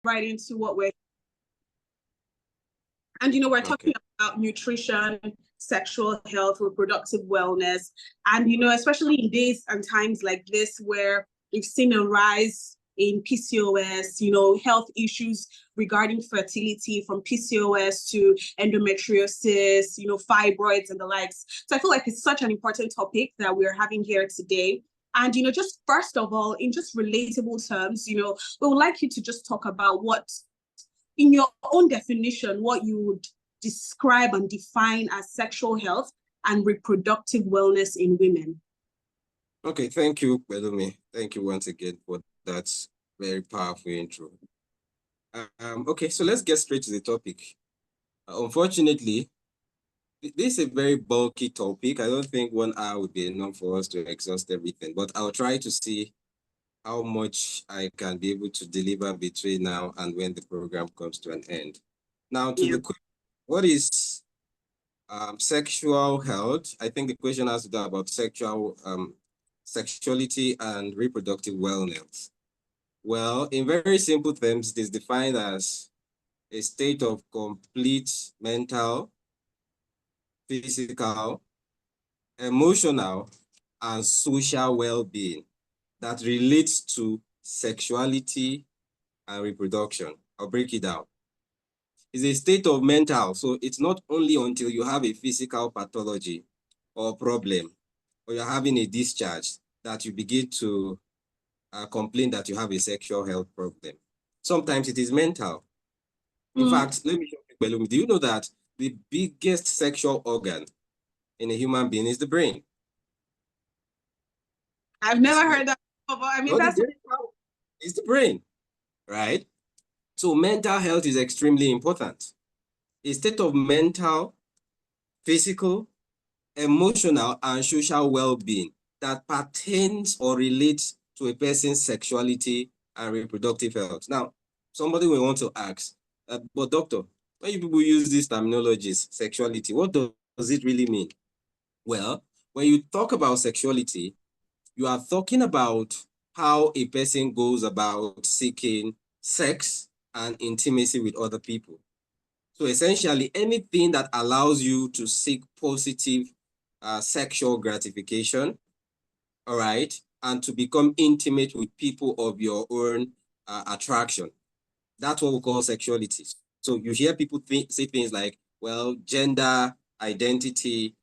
right into what we're talking Okay. about nutrition, sexual health, reproductive wellness. And, especially in days and times like this where we've seen a rise in PCOS, health issues regarding fertility from PCOS to endometriosis, fibroids and the likes. So I feel like it's such an important topic that we're having here today. And, just first of all, in just relatable terms, we would like you to just talk about what, in your own definition, what you would describe and define as sexual health and reproductive wellness in women. Okay, thank you, Belumi. Thank you once again for that very powerful intro. Okay, so let's get straight to the topic. Unfortunately, this is a very bulky topic. I don't think 1 hour would be enough for us to exhaust everything, but I'll try to see how much I can be able to deliver between now and when the program comes to an end. Now, to the question, what is sexual health? I think the question has to do about sexuality and reproductive wellness. Well, in very simple terms, it is defined as a state of complete mental, physical, emotional, and social well-being that relates to sexuality and reproduction. I'll break it down. It's a state of mental, so it's not only until you have a physical pathology or problem, or you're having a discharge, that you begin to complain that you have a sexual health problem. Sometimes it is mental. In fact, let me show you, Belumi. Do you know that the biggest sexual organ in a human being is the brain? I've never heard that before, but I mean, that's it's the brain, right? So mental health is extremely important. A state of mental, physical, emotional, and social well-being that pertains or relates to a person's sexuality and reproductive health. Now, somebody will want to ask, but doctor, when you people use these terminologies, sexuality, what does it really mean? Well, when you talk about sexuality, you are talking about how a person goes about seeking sex and intimacy with other people. So essentially, anything that allows you to seek positive sexual gratification, all right, and to become intimate with people of your own attraction. That's what we call sexuality. So you hear people say things like, well, gender, identity,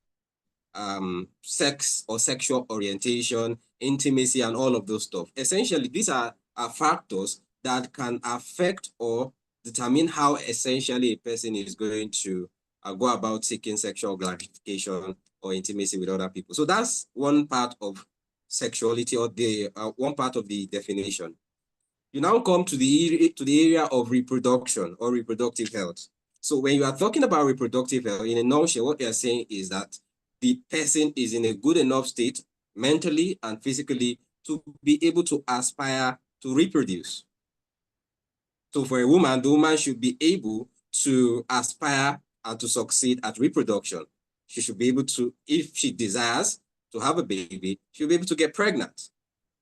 sex or sexual orientation, intimacy, and all of those stuff. Essentially, these are factors that can affect or determine how essentially a person is going to go about seeking sexual gratification or intimacy with other people. So that's one part of sexuality, or the one part of the definition. You now come to the area of reproduction or reproductive health. So when you are talking about reproductive health, in a nutshell, what you're saying is that the person is in a good enough state, mentally and physically, to be able to aspire to reproduce. So for a woman, the woman should be able to aspire and to succeed at reproduction. She should be able to, if she desires to have a baby, she'll be able to get pregnant.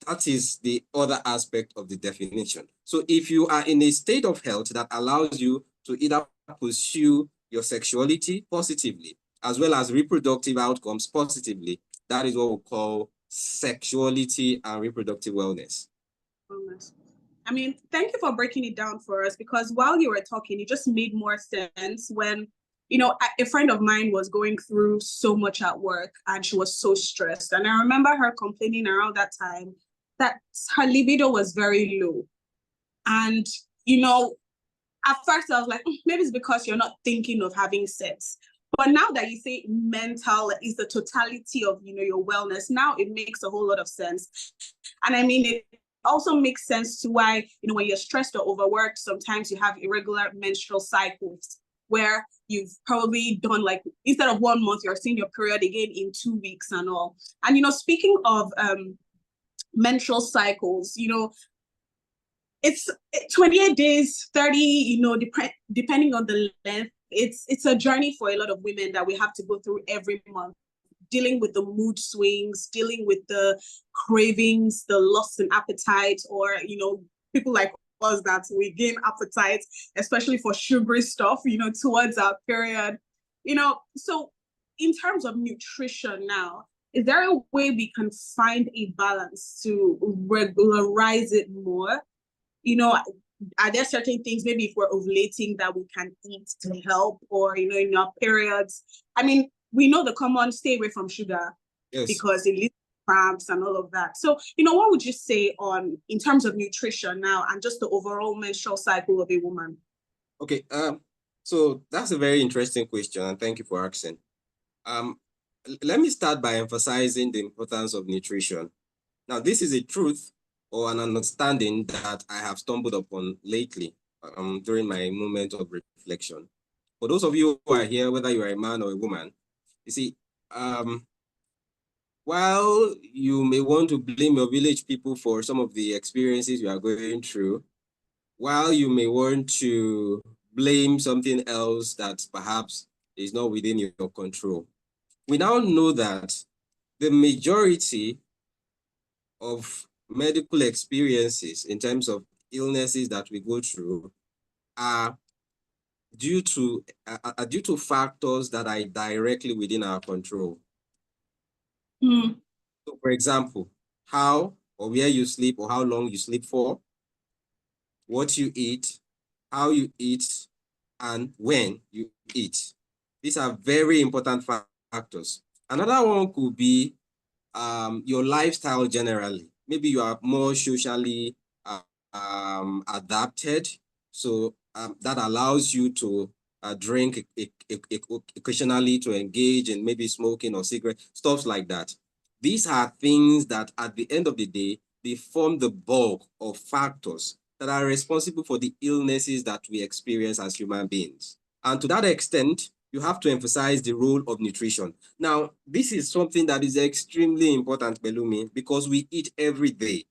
That is the other aspect of the definition. So if you are in a state of health that allows you to either pursue your sexuality positively, as well as reproductive outcomes positively, that is what we call sexuality and reproductive wellness. I mean, thank you for breaking it down for us, because while you were talking, it just made more sense when, a friend of mine was going through so much at work and she was so stressed. And I remember her complaining around that time that her libido was very low. And, at first I was like, maybe it's because you're not thinking of having sex. But now that you say mental is the totality of, your wellness, now it makes a whole lot of sense. And I mean, it also makes sense to why, when you're stressed or overworked, sometimes you have irregular menstrual cycles where you've probably done, like, instead of 1 month, you're seeing your period again in 2 weeks and all. And, speaking of menstrual cycles, it's 28 days, 30, depending on the length. It's a journey for a lot of women that we have to go through every month, dealing with the mood swings, dealing with the cravings, the loss in appetite, or, people like us that we gain appetite, especially for sugary stuff, towards our period. So in terms of nutrition now, is there a way we can find a balance to regularize it more? Are there certain things, maybe if we're ovulating, that we can eat to help, or, in our periods? I mean, we know the common stay away from sugar, yes, because it leads to cramps and all of that. So, what would you say in terms of nutrition now and just the overall menstrual cycle of a woman? Okay, so that's a very interesting question, and thank you for asking. Let me start by emphasizing the importance of nutrition. Now, this is a truth or an understanding that I have stumbled upon lately during my moment of reflection. For those of you who are here, whether you are a man or a woman, you see, while you may want to blame your village people for some of the experiences you are going through, while you may want to blame something else that perhaps is not within your control, we now know that the majority of medical experiences in terms of illnesses that we go through are due to factors that are directly within our control. So, for example, how or where you sleep or how long you sleep for, what you eat, how you eat, and when you eat. These are very important factors. Another one could be your lifestyle generally. Maybe you are more socially adapted, so that allows you to drink occasionally, to engage in maybe smoking or cigarette, stuff like that. These are things that at the end of the day, they form the bulk of factors that are responsible for the illnesses that we experience as human beings. And to that extent, you have to emphasize the role of nutrition. Now, this is something that is extremely important, Belumi, because we eat every day.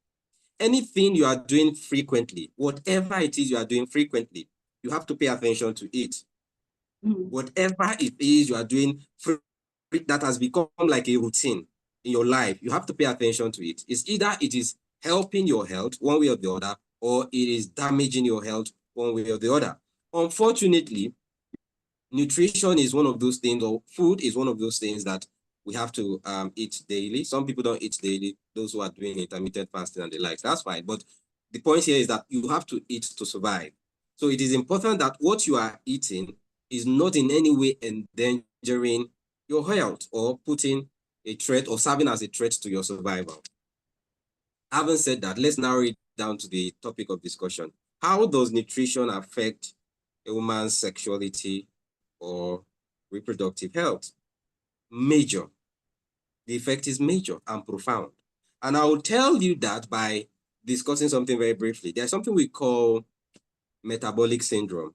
Anything you are doing frequently, whatever it is you are doing frequently, you have to pay attention to it. Whatever it is you are doing that has become like a routine in your life, you have to pay attention to it. It's either it is helping your health one way or the other, or it is damaging your health one way or the other. Unfortunately, nutrition is one of those things, or food is one of those things that we have to eat daily. Some people don't eat daily, those who are doing intermittent fasting and the likes, that's fine. But the point here is that you have to eat to survive. So it is important that what you are eating is not in any way endangering your health or putting a threat or serving as a threat to your survival. Having said that, let's narrow it down to the topic of discussion. How does nutrition affect a woman's sexuality or reproductive health? Major. The effect is major and profound. And I will tell you that by discussing something very briefly. There's something we call metabolic syndrome.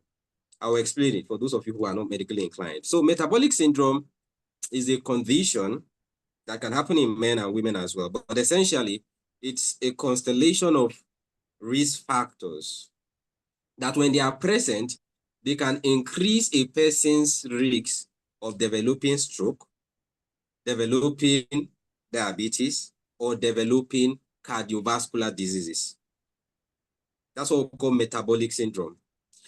I will explain it for those of you who are not medically inclined. So metabolic syndrome is a condition that can happen in men and women as well. But essentially, it's a constellation of risk factors that when they are present, they can increase a person's risk of developing stroke, developing diabetes, or developing cardiovascular diseases. That's what we call metabolic syndrome.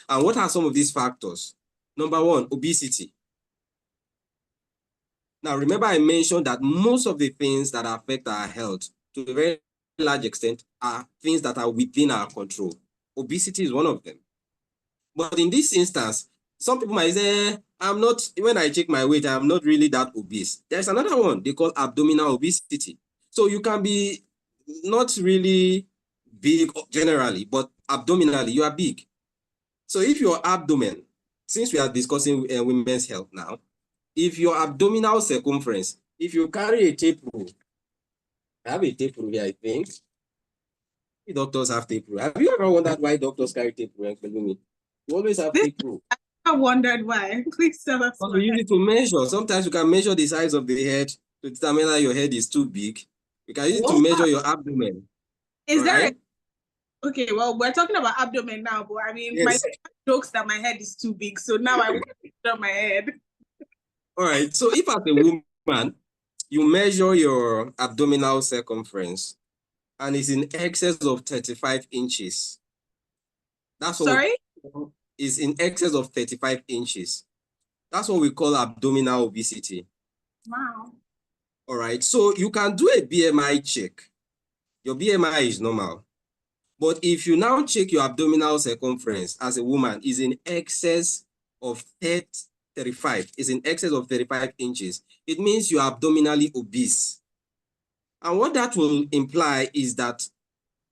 And what are some of these factors? Number one, obesity. Now, remember I mentioned that most of the things that affect our health to a very large extent are things that are within our control. Obesity is one of them. But in this instance, some people might say, when I check my weight, I'm not really that obese. There's another one they call abdominal obesity. So you can be not really big generally, but abdominally, you are big. So if your abdomen, since we are discussing women's health now, if your abdominal circumference, if you carry a tape rule, I have a tape rule here, I think. Doctors have tape rule. Have you ever wondered why doctors carry tape rule? You always have tape rule. I wondered why. Please tell us why. We use it to measure. Sometimes you can measure the size of the head to determine that your head is too big. You can use it to measure your abdomen. Is there okay, well, we're talking about abdomen now, but I mean, yes. My jokes that my head is too big, so now I want to measure my head. All right, so if as a woman, you measure your abdominal circumference and it's in excess of 35 inches, That's what Sorry? is in excess of 35 inches. That's what we call abdominal obesity. Wow. All right. So you can do a BMI check. Your BMI is normal. But if you now check your abdominal circumference as a woman is in excess of 35, is in excess of 35 inches, it means you are abdominally obese. And what that will imply is that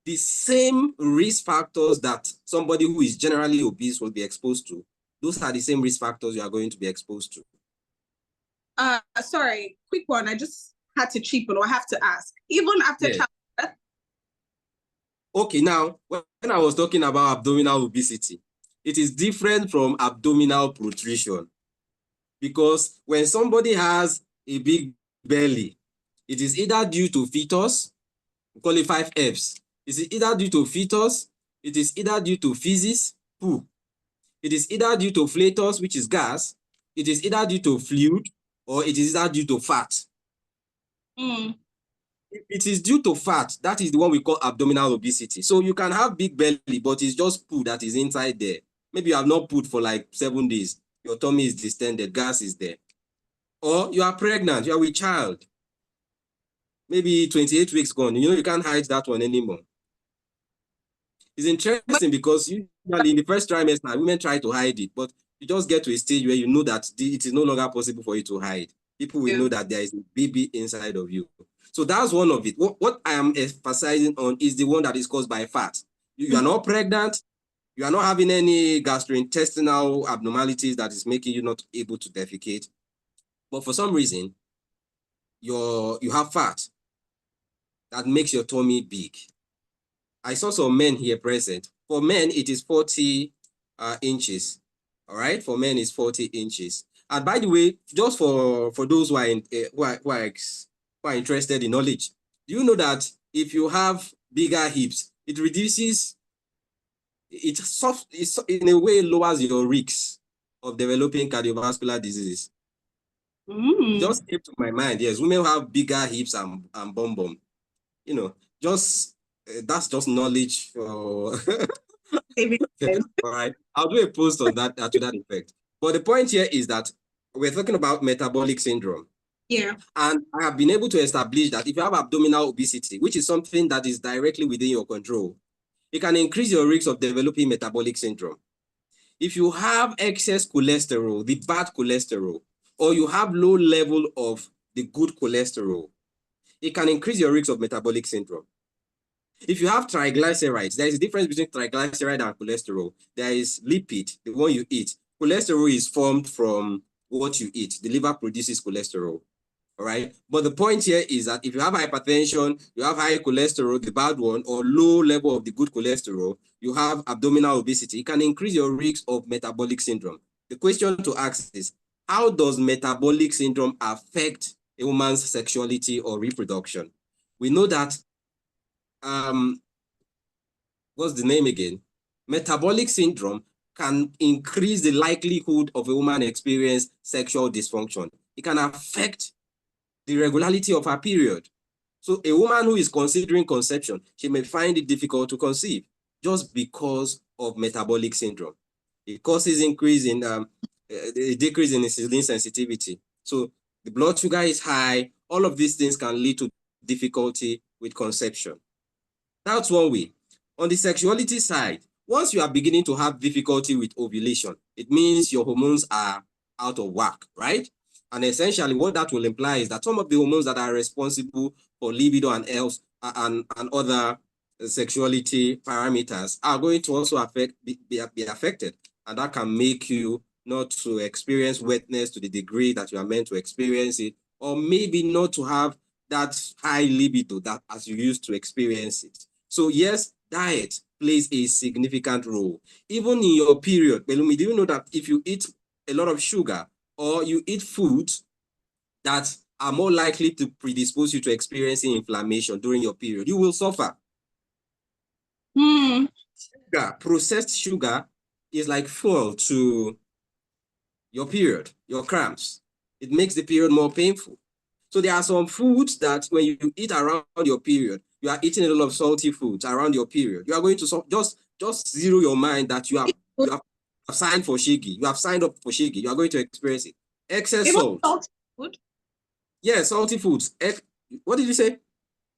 the same risk factors that somebody who is generally obese will be exposed to, those are the same risk factors you are going to be exposed to. Sorry, quick one. I just had to cheap, or I have to ask. Even after childbirth? Okay, now, when I was talking about abdominal obesity, it is different from abdominal protrusion. Because when somebody has a big belly, it is either due to fetus, we call it 5 Fs. It is either due to fetus, it is either due to feces, poo. It is either due to flatus, which is gas, it is either due to fluid, or it is either due to fat. If it is due to fat, that is the one we call abdominal obesity. So you can have big belly, but it's just poo that is inside there. Maybe you have not put for like 7 days. Your tummy is distended, gas is there. Or you are pregnant, you are with child. Maybe 28 weeks gone. You know, you can't hide that one anymore. It's interesting because usually in the first trimester, women try to hide it, but you just get to a stage where you know that it is no longer possible for you to hide. People will know that there is a baby inside of you. So that's one of it. What I am emphasizing on is the one that is caused by fat. You are not pregnant. You are not having any gastrointestinal abnormalities that is making you not able to defecate. But for some reason, you have fat that makes your tummy big. I saw some men here present. For men, it is 40 inches. All right, for men, it's 40 inches. And by the way, just for those who are interested in knowledge, do you know that if you have bigger hips, it reduces, it in a way lowers your risks of developing cardiovascular diseases? It just came to my mind. Yes, women have bigger hips and bum. You know, just that's just knowledge. All right, I'll do a post on that to that effect. But the point here is that we're talking about metabolic syndrome. Yeah. And I have been able to establish that if you have abdominal obesity, which is something that is directly within your control, it can increase your risk of developing metabolic syndrome. If you have excess cholesterol, the bad cholesterol, or you have low level of the good cholesterol, it can increase your risk of metabolic syndrome. If you have triglycerides, there is a difference between triglyceride and cholesterol. There is lipid, the one you eat. Cholesterol is formed from what you eat. The liver produces cholesterol. All right. But the point here is that if you have hypertension, you have high cholesterol, the bad one, or low level of the good cholesterol, you have abdominal obesity. It can increase your risk of metabolic syndrome. The question to ask is, how does metabolic syndrome affect a woman's sexuality or reproduction? We know that, what's the name again? Metabolic syndrome can increase the likelihood of a woman experience sexual dysfunction. It can affect the regularity of her period. So a woman who is considering conception, she may find it difficult to conceive just because of metabolic syndrome. It causes increase in a decrease in insulin sensitivity. So the blood sugar is high. All of these things can lead to difficulty with conception. That's one way. On the sexuality side, once you are beginning to have difficulty with ovulation, it means your hormones are out of whack, right? And essentially what that will imply is that some of the hormones that are responsible for libido and else and other sexuality parameters are going to also be affected. And that can make you not to experience wetness to the degree that you are meant to experience it, or maybe not to have that high libido that as you used to experience it. So yes, diet plays a significant role. Even in your period, Belumi, do you know that if you eat a lot of sugar or you eat foods that are more likely to predispose you to experiencing inflammation during your period, you will suffer. Sugar, processed sugar is like fuel to your period, your cramps. It makes the period more painful. So there are some foods that when you eat around your period, you are eating a lot of salty foods around your period. You are going to just just zero your mind that you have signed for shigi. You have signed up for shigi. You are going to experience it. Excess Even salt. salty food. Yeah, salty foods. What did you say?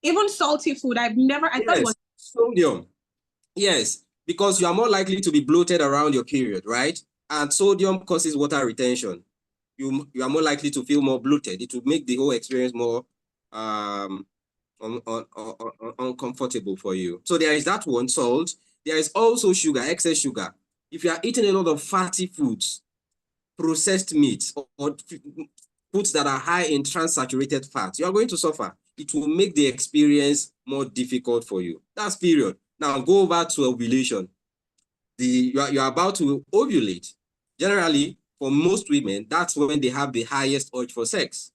Even salty food. I thought it was sodium. Yes, because you are more likely to be bloated around your period, right? And sodium causes water retention. You are more likely to feel more bloated. It will make the whole experience more uncomfortable for you. So there is that one, salt. There is also sugar, excess sugar. If you are eating a lot of fatty foods, processed meats, or foods that are high in trans-saturated fat, you are going to suffer. It will make the experience more difficult for you. That's period. Now go over to ovulation. You are about to ovulate. Generally, for most women, that's when they have the highest urge for sex.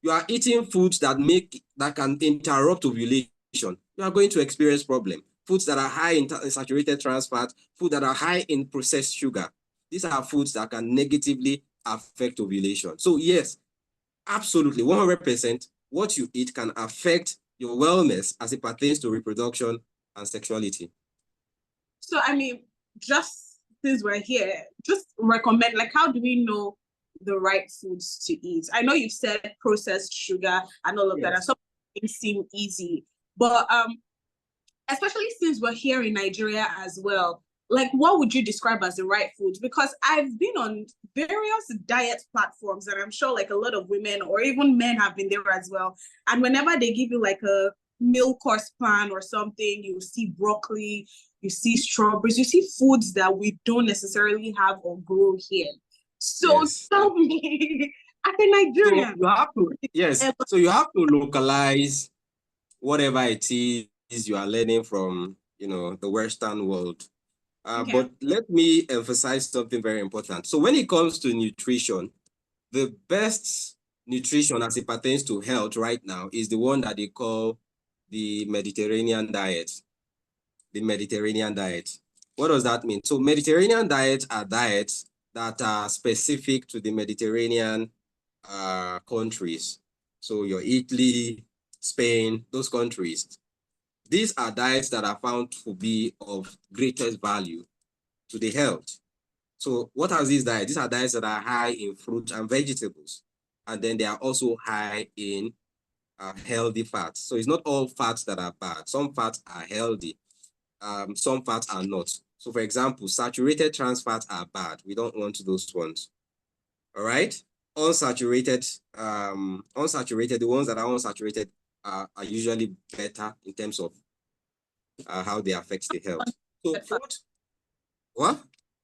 You are eating foods that can interrupt ovulation. You are going to experience problem. Foods that are high in saturated trans fat, food that are high in processed sugar. These are foods that can negatively affect ovulation. So yes, absolutely, 100%, what you eat can affect your wellness as it pertains to reproduction and sexuality. So, I mean, just since we're here, just recommend, like, how do we know the right foods to eat? I know you've said processed sugar and all of that, and some things seem easy, but especially since we're here in Nigeria as well, like, what would you describe as the right foods? Because I've been on various diet platforms, and I'm sure like a lot of women or even men have been there as well. And whenever they give you like a meal course plan or something, you see broccoli, you see strawberries, you see foods that we don't necessarily have or grow here. So tell me, as a Nigerian, so you have to localize whatever it is you are learning from, the Western world. But let me emphasize something very important. So when it comes to nutrition, the best nutrition as it pertains to health right now is the one that they call the Mediterranean diet. The Mediterranean diet. What does that mean? So Mediterranean diets are diets that are specific to the Mediterranean countries. So your Italy, Spain, those countries. These are diets that are found to be of greatest value to the health. So what are these diets? These are diets that are high in fruit and vegetables. And then they are also high in healthy fats. So it's not all fats that are bad. Some fats are healthy. Some fats are not. So for example, saturated trans fats are bad. We don't want those ones. All right. Unsaturated, the ones that are unsaturated are usually better in terms of how they affect the health. So food, what?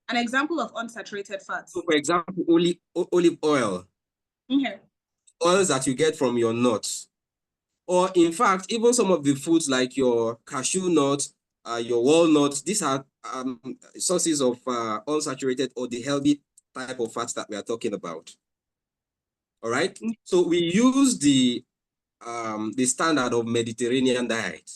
An example of unsaturated fats. So for example, olive oil. Okay. Oils that you get from your nuts. Or in fact, even some of the foods like your cashew nuts, your walnuts, these are sources of unsaturated or the healthy type of fats that we are talking about. All right. So we use the standard of Mediterranean diet.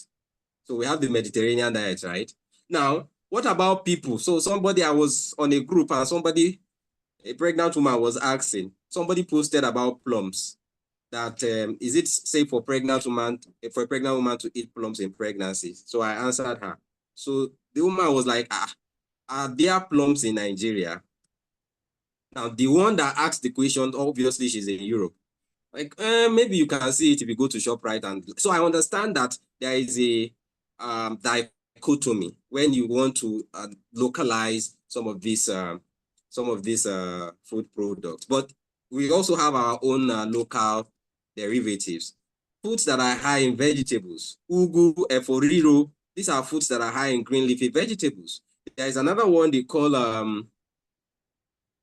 So we have the Mediterranean diet, right? Now, what about people? So I was on a group and a pregnant woman was asking, somebody posted about plums. That is it safe for a pregnant woman to eat plums in pregnancy? So I answered her. So the woman was like, are there plums in Nigeria? Now, the one that asked the question, obviously she's in Europe. Like, maybe you can see it if you go to ShopRite. And so I understand that there is a dichotomy when you want to localize some of these food products. But we also have our own local derivatives. Foods that are high in vegetables, ugu, eforiro, these are foods that are high in green leafy vegetables. There is another one they call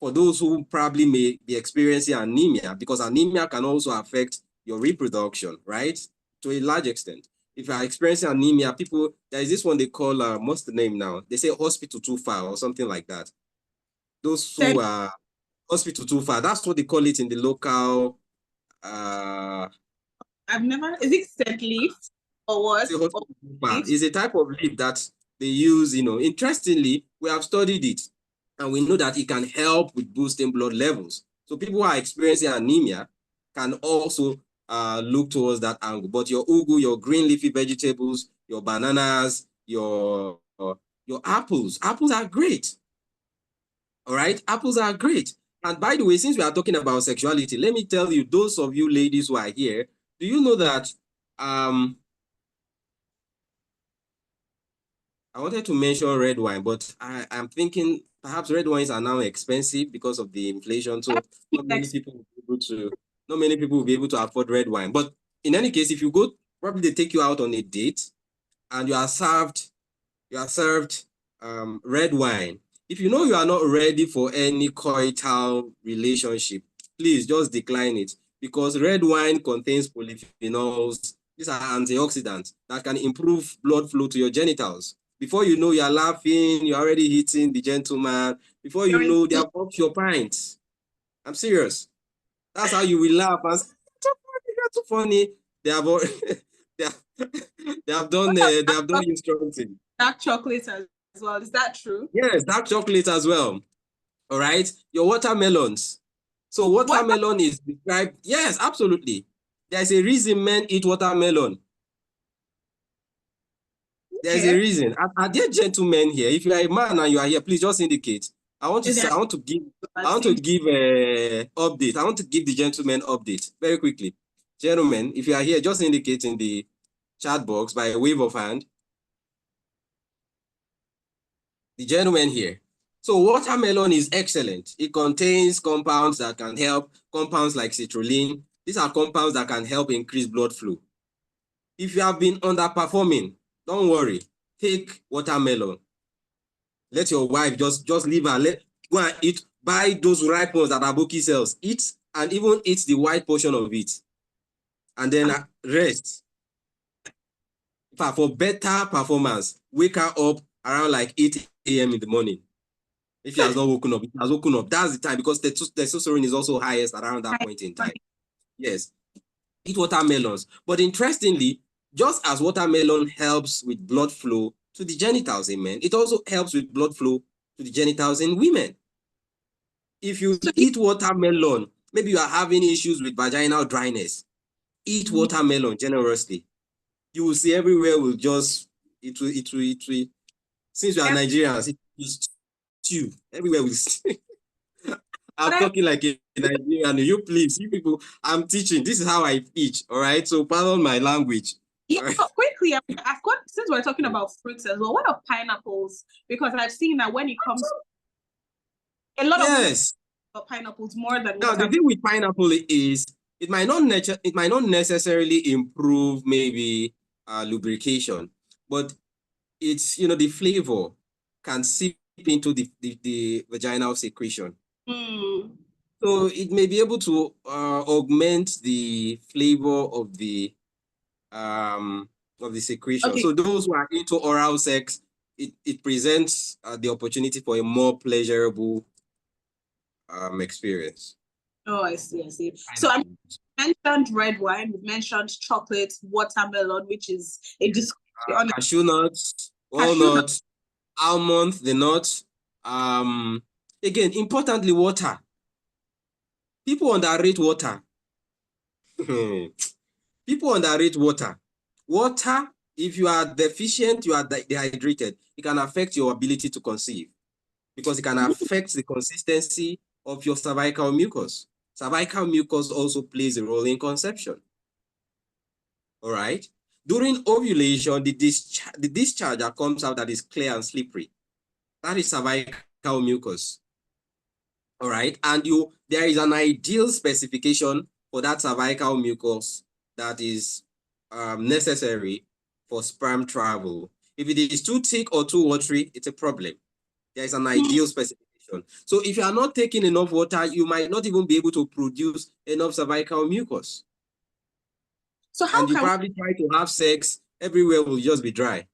for those who probably may be experiencing anemia, because anemia can also affect your reproduction, right? To a large extent. If you are experiencing anemia, there is this one they call, what's the name now? They say hospital too far or something like that. Those who are hospital too far, that's what they call it in the local. Is it set leaf or what? It's a type of leaf that they use, Interestingly, we have studied it. And we know that it can help with boosting blood levels. So people who are experiencing anemia can also look towards that angle. But your ugu, your green leafy vegetables, your bananas, your your apples. Apples are great. All right, apples are great. And by the way, since we are talking about sexuality, let me tell you, those of you ladies who are here, do you know that I wanted to mention red wine, but I'm thinking perhaps red wines are now expensive because of the inflation. So not many people will be able to, not many people will be able to afford red wine. But in any case, if you go, probably they take you out on a date and you are served red wine. If you know you are not ready for any coital relationship, please just decline it, because red wine contains polyphenols. These are antioxidants that can improve blood flow to your genitals. Before you know, you're laughing, you're already hitting the gentleman. Before you know, they have upped your pints. I'm serious. That's how you will laugh and say, "You're too funny." They have they have done you something. Dark chocolate as well. Is that true? Yes, dark chocolate as well. All right. Your watermelons. So watermelon is described. Yes, absolutely. There's a reason men eat watermelon. There's a reason. Are there gentlemen here? If you are a man and you are here, please just indicate. I want to give update. I want to give the gentleman update very quickly. Gentlemen, if you are here, just indicate in the chat box by a wave of hand. The gentleman here. So watermelon is excellent. It contains compounds that can help, compounds like citrulline. These are compounds that can help increase blood flow. If you have been underperforming, don't worry. Take watermelon. Let your wife just leave her. Go and eat. Buy those ripe ones that Aboki sells. Eat and even eat the white portion of it. And then rest. For better performance, wake her up around like 8 a.m. in the morning. If she has not woken up, that's the time, because testosterone is also highest around that point in time. Yes. Eat watermelons. But interestingly, just as watermelon helps with blood flow to the genitals in men, it also helps with blood flow to the genitals in women. If you eat watermelon, maybe you are having issues with vaginal dryness, eat watermelon generously. You will see everywhere will just, it will, since you are Nigerians, it will stew. Everywhere will stew. I'm talking like a Nigerian. You please, you people, I'm teaching. This is how I teach. All right. So pardon my language. Yeah, right. Quickly, I've got, since we're talking about fruits as well, what are pineapples? Because I've seen that when it comes a lot of pineapples more than now. The thing with pineapple is it might not necessarily improve maybe lubrication, but it's, you know, the flavor can seep into the vaginal secretion. So it may be able to augment the flavor of the secretion. So those who are into oral sex, it presents the opportunity for a more pleasurable experience. Oh, I see. So I mentioned red wine, we mentioned chocolate, watermelon, which is a cashew nuts, walnuts, almonds, the nuts. Again, importantly, water. People underrate water. People underrate water. Water, if you are deficient, you are dehydrated, it can affect your ability to conceive, because it can affect the consistency of your cervical mucus. Cervical mucus also plays a role in conception. All right. During ovulation, the discharge that comes out that is clear and slippery, that is cervical mucus. All right. And there is an ideal specification for that cervical mucus that is necessary for sperm travel. If it is too thick or too watery, it's a problem. There is an ideal specification. So if you are not taking enough water, you might not even be able to produce enough cervical mucus. So how you probably try to have sex, everywhere will just be dry.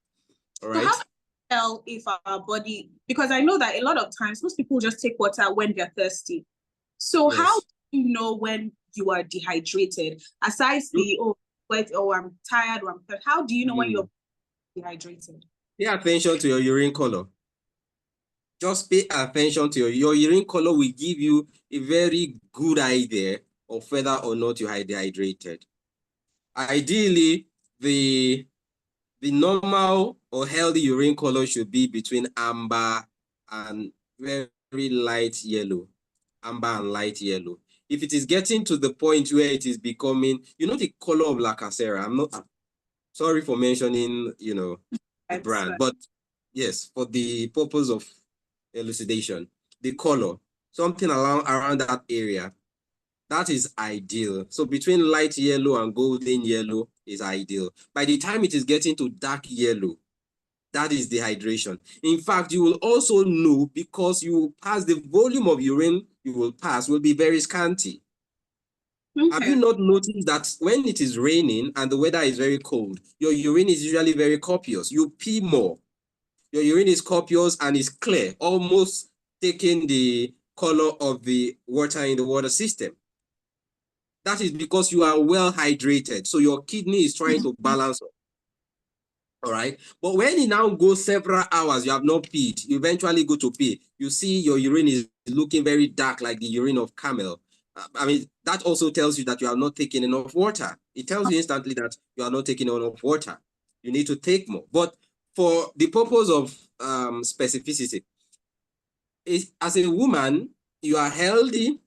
All right. So how can we tell if our body, because I know that a lot of times most people just take water when they're thirsty. So how do you know when you are dehydrated? Aside the I'm tired, or I'm thirsty, how do you know when you're dehydrated? Pay attention to your urine color. Just pay attention to your urine color will give you a very good idea of whether or not you are dehydrated. Ideally, the the normal or healthy urine color should be between amber and very light yellow. Amber and light yellow. If it is getting to the point where it is becoming, the color of Lacacera, I'm not sorry for mentioning, the brand, but yes, for the purpose of elucidation, the color, something around that area, that is ideal. So between light yellow and golden yellow is ideal. By the time it is getting to dark yellow, that is dehydration. In fact, you will also know because you will pass the volume of urine you will pass will be very scanty. Okay. Have you not noticed that when it is raining and the weather is very cold, your urine is usually very copious? You pee more. Your urine is copious and is clear, almost taking the color of the water in the water system. That is because you are well hydrated. So your kidney is trying to balance. All right. But when you now go several hours, you have not peed, you eventually go to pee, you see your urine is looking very dark like the urine of camel. I mean, that also tells you that you are not taking enough water. It tells you instantly that you are not taking enough water. You need to take more. But for the purpose of specificity, as a woman, you are healthy,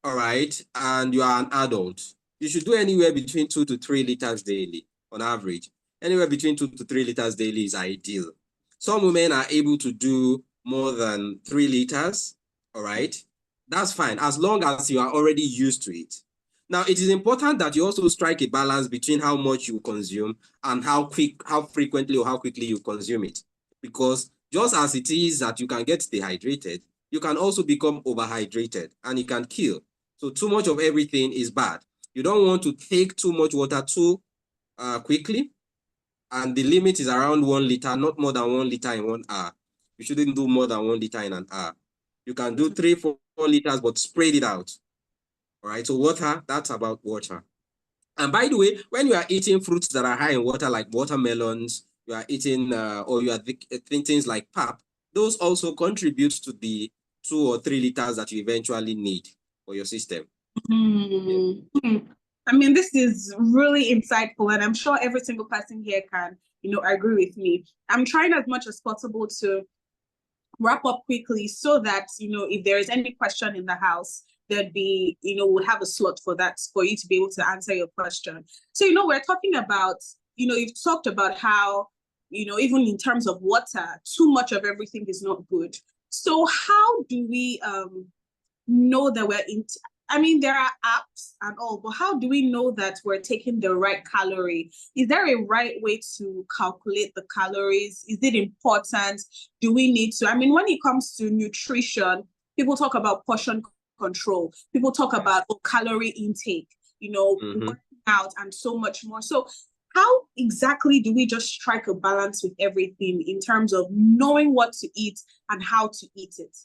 all right, and you are an adult. You should do anywhere between 2 to 3 liters daily on average. Anywhere between 2 to 3 liters daily is ideal. Some women are able to do more than 3 liters, all right? That's fine, as long as you are already used to it. Now, it is important that you also strike a balance between how much you consume and how frequently or how quickly you consume it. Because just as it is that you can get dehydrated, you can also become overhydrated and it can kill. So too much of everything is bad. You don't want to take too much water too quickly. And the limit is around 1 liter, not more than 1 liter in 1 hour. You shouldn't do more than 1 liter in an hour. You can do 3, 4 liters, but spread it out. All right, so water, that's about water. And by the way, when you are eating fruits that are high in water, like watermelons, you are eating, or you are eating things like pap, those also contribute to the 2 or 3 liters that you eventually need for your system. I mean, this is really insightful, and I'm sure every single person here can, agree with me. I'm trying as much as possible to wrap up quickly so that, if there is any question in the house, there'd be, we'll have a slot for that, for you to be able to answer your question. So, we're talking about, you've talked about how, even in terms of water, too much of everything is not good. So how do we know that there are apps and all, but how do we know that we're taking the right calorie? Is there a right way to calculate the calories? Is it important? Do we need to? When it comes to nutrition, people talk about portion control. People talk about calorie intake, working out and so much more. So how exactly do we just strike a balance with everything in terms of knowing what to eat and how to eat it?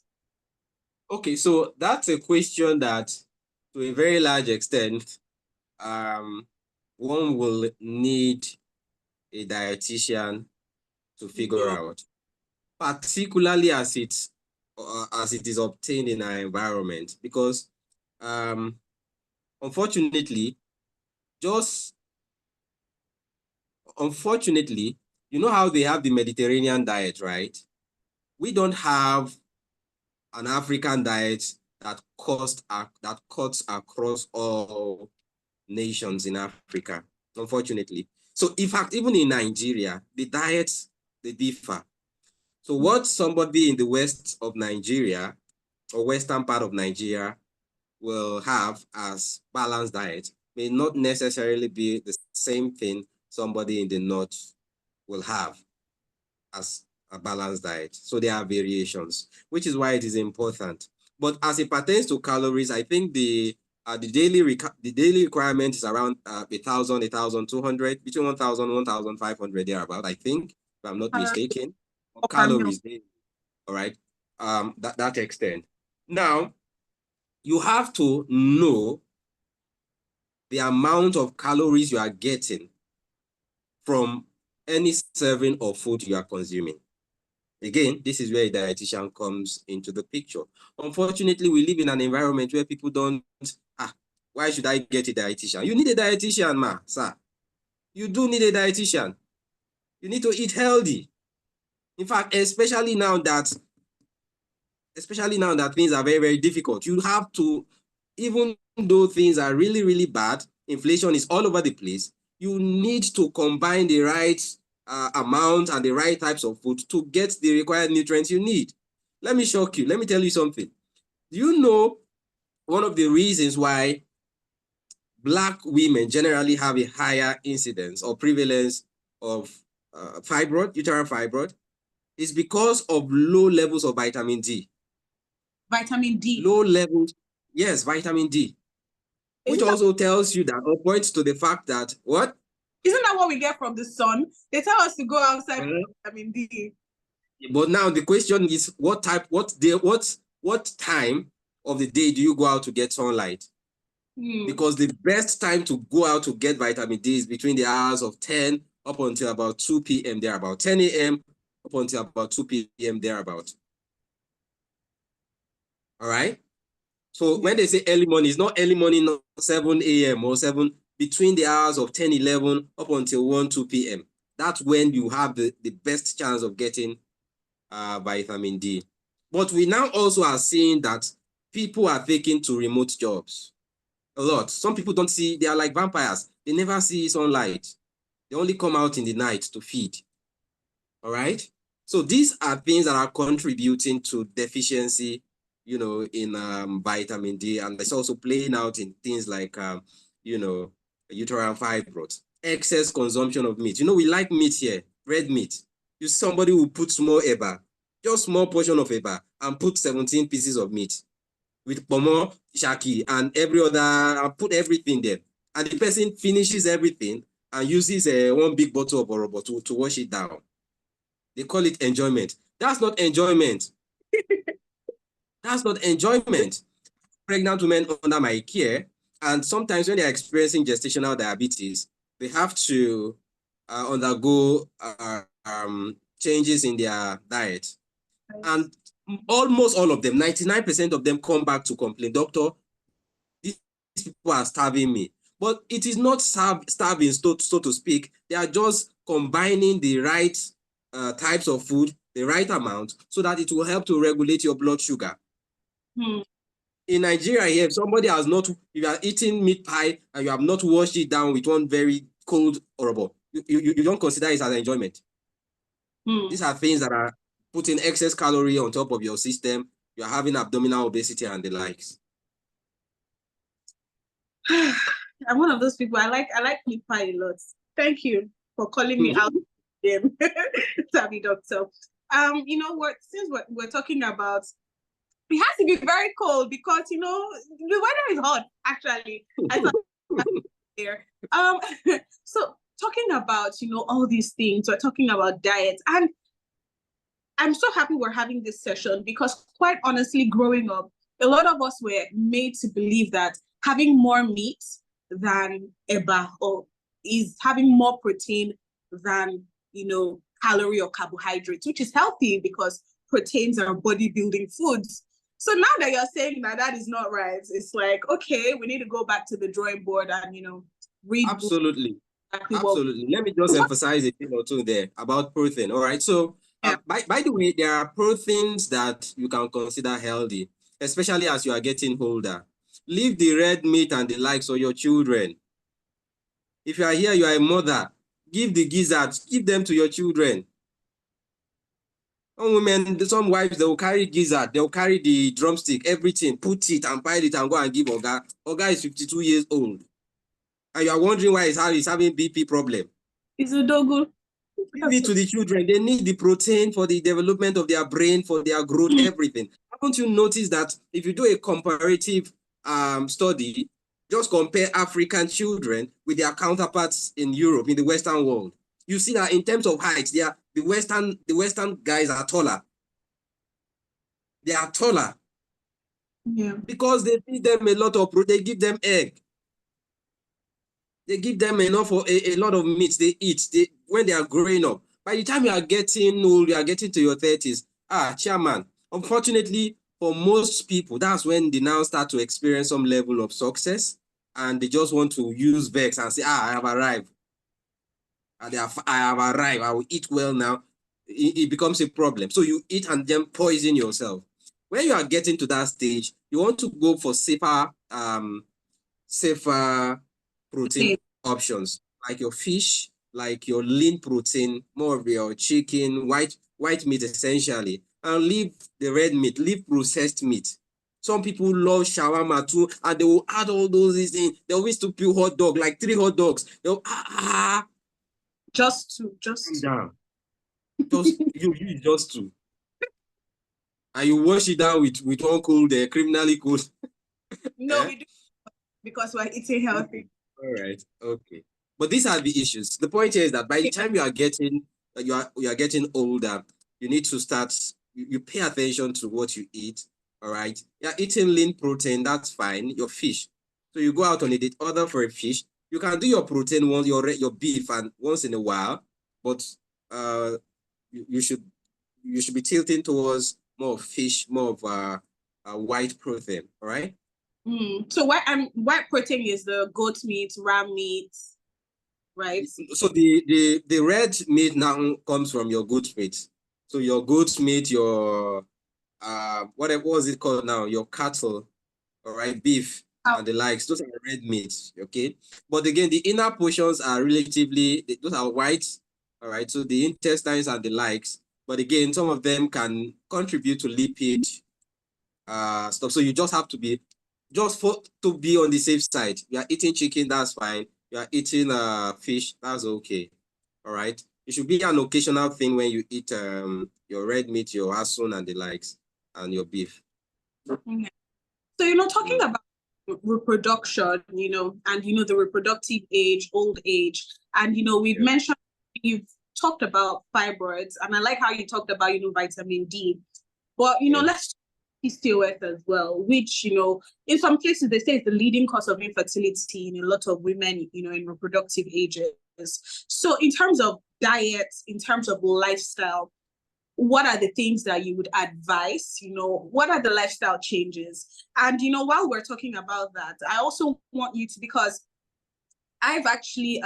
Okay, so that's a question that, to a very large extent, one will need a dietitian to figure out, particularly as it is obtained in our environment, because unfortunately, you know how they have the Mediterranean diet, right? We don't have an African diet that cuts across all nations in Africa, unfortunately. So in fact, even in Nigeria, the diets, they differ. So what somebody in the west of Nigeria or western part of Nigeria will have as balanced diet may not necessarily be the same thing somebody in the north will have as a balanced diet. So there are variations, which is why it is important. But as it pertains to calories, I think the daily requirement is around 1,000, 1,200, between 1,000, 1,500 thereabout, I think, if I'm not mistaken, of calories daily. All right, that extent. Now, you have to know the amount of calories you are getting from any serving of food you are consuming. Again, this is where a dietitian comes into the picture. Unfortunately, we live in an environment where people don't, why should I get a dietitian? You need a dietitian, sir. You do need a dietitian. You need to eat healthy. In fact, especially now that things are very, very difficult, you have to, even though things are really, really bad, inflation is all over the place, you need to combine the right amount and the right types of food to get the required nutrients you need. Let me shock you. Let me tell you something. Do you know one of the reasons why Black women generally have a higher incidence or prevalence of fibroid, uterine fibroid, is because of low levels of vitamin D. Vitamin D. Low levels, yes, vitamin D. Which also tells you that, or points to the fact that, what? Isn't that what we get from the sun? They tell us to go outside with vitamin D. But now the question is, what time of the day do you go out to get sunlight? Because the best time to go out to get vitamin D is between the hours of 10 up until about 2 p.m. thereabout, 10 a.m. up until about 2 p.m. thereabout. All right? So when they say early morning, it's not early morning, not 7 a.m. or 7, between the hours of 10, 11 up until 1, 2 p.m. That's when you have the best chance of getting vitamin D. But we now also are seeing that people are taking to remote jobs a lot. Some people don't see, they are like vampires. They never see sunlight. They only come out in the night to feed. All right? So these are things that are contributing to deficiency, you know, in vitamin D. And it's also playing out in things like, you know, uterine fibroids, excess consumption of meat. You know, we like meat here, red meat. You see somebody who puts more eba, just small portion of eba, and put 17 pieces of meat with pomo, shaki, and every other, put everything there. And the person finishes everything and uses one big bottle of orobo to wash it down. They call it enjoyment. That's not enjoyment. That's not enjoyment. Pregnant women under my care, and sometimes when they're experiencing gestational diabetes, they have to undergo changes in their diet. And almost all of them, 99% of them, come back to complain, doctor, these people are starving me. But it is not starving, so to speak. They are just combining the right types of food, the right amount, so that it will help to regulate your blood sugar. In Nigeria here, if somebody has not, if you are eating meat pie and you have not washed it down with one very cold orobo, you don't consider it as enjoyment. These are things that are putting excess calorie on top of your system. You're having abdominal obesity and the likes. I'm one of those people. I like meat pie a lot. Thank you for calling me out, Tabby Doctor. You know what? Since we're talking about, it has to be very cold because you know the weather is hot. Actually, I thought there. So talking about all these things, we're talking about diet, and I'm so happy we're having this session because, quite honestly, growing up, a lot of us were made to believe that having more meat than eba or is having more protein than calorie or carbohydrates, which is healthy because proteins are bodybuilding foods. So now that you're saying that is not right, it's like, okay, we need to go back to the drawing board and read. Absolutely. Absolutely. Let me just emphasize a thing or two there about protein. All right. So by the way, there are proteins that you can consider healthy, especially as you are getting older. Leave the red meat and the likes for your children. If you are here, you are a mother, give the gizzards, give them to your children. Some women, some wives, they will carry gizzard, they will carry the drumstick, everything, put it and pile it and go and give Oga. Oga is 52 years old. And you are wondering why he's having BP problem. It's a dogu. Give it to the children. They need the protein for the development of their brain, for their growth, everything. Haven't you noticed that if you do a comparative study, just compare African children with their counterparts in Europe, in the Western world, you see that in terms of height, the Western guys are taller. They are taller. Yeah. Because they feed them a lot of protein, they give them egg. They give them enough of a lot of meat they eat when they are growing up. By the time you are getting old, you are getting to your 30s, chairman, unfortunately, for most people, that's when they now start to experience some level of success and they just want to use vex and say, I have arrived. I have arrived, I will eat well now. It becomes a problem. So you eat and then poison yourself. When you are getting to that stage, you want to go for safer protein options, like your fish, like your lean protein, more of your chicken, white meat essentially, and leave the red meat, leave processed meat. Some people love shawarma too, and they will add all those things. They always to peel hot dog, like 3 hot dogs. They'll just down. Just you just two. And you wash it down with one cold, criminally cold. No, we do because we're eating healthy. All right, okay. But these are the issues. The point here is that by the time you are getting older, you need to start. You pay attention to what you eat. All right, you're eating lean protein. That's fine. Your fish. So you go out on a date, order for a fish. You can do your protein once, your beef, and once in a while. But you should be tilting towards more fish, more of a white protein. All right. So white protein is the goat meat, ram meat, right? So the red meat now comes from your goat meat. So your goat meat, your whatever was it called now, your cattle, all right, beef and the likes. Those are red meats, okay. But again, the inner portions are relatively, those are white, all right. So the intestines and the likes. But again, some of them can contribute to lipid stuff. So you just have to be to be on the safe side. You are eating chicken, that's fine. You are eating fish, that's okay. All right. It should be an occasional thing when you eat your red meat, your asun and the likes, and your beef. Okay. So, talking about reproduction, and the reproductive age, old age, and we've mentioned, you've talked about fibroids, and I like how you talked about vitamin D, but let's PCOS as well, which in some places they say it's the leading cause of infertility in a lot of women in reproductive ages. So in terms of diet, in terms of lifestyle, what are the things that you would advise? What are the lifestyle changes? And while we're talking about that, I also want you to, because I've actually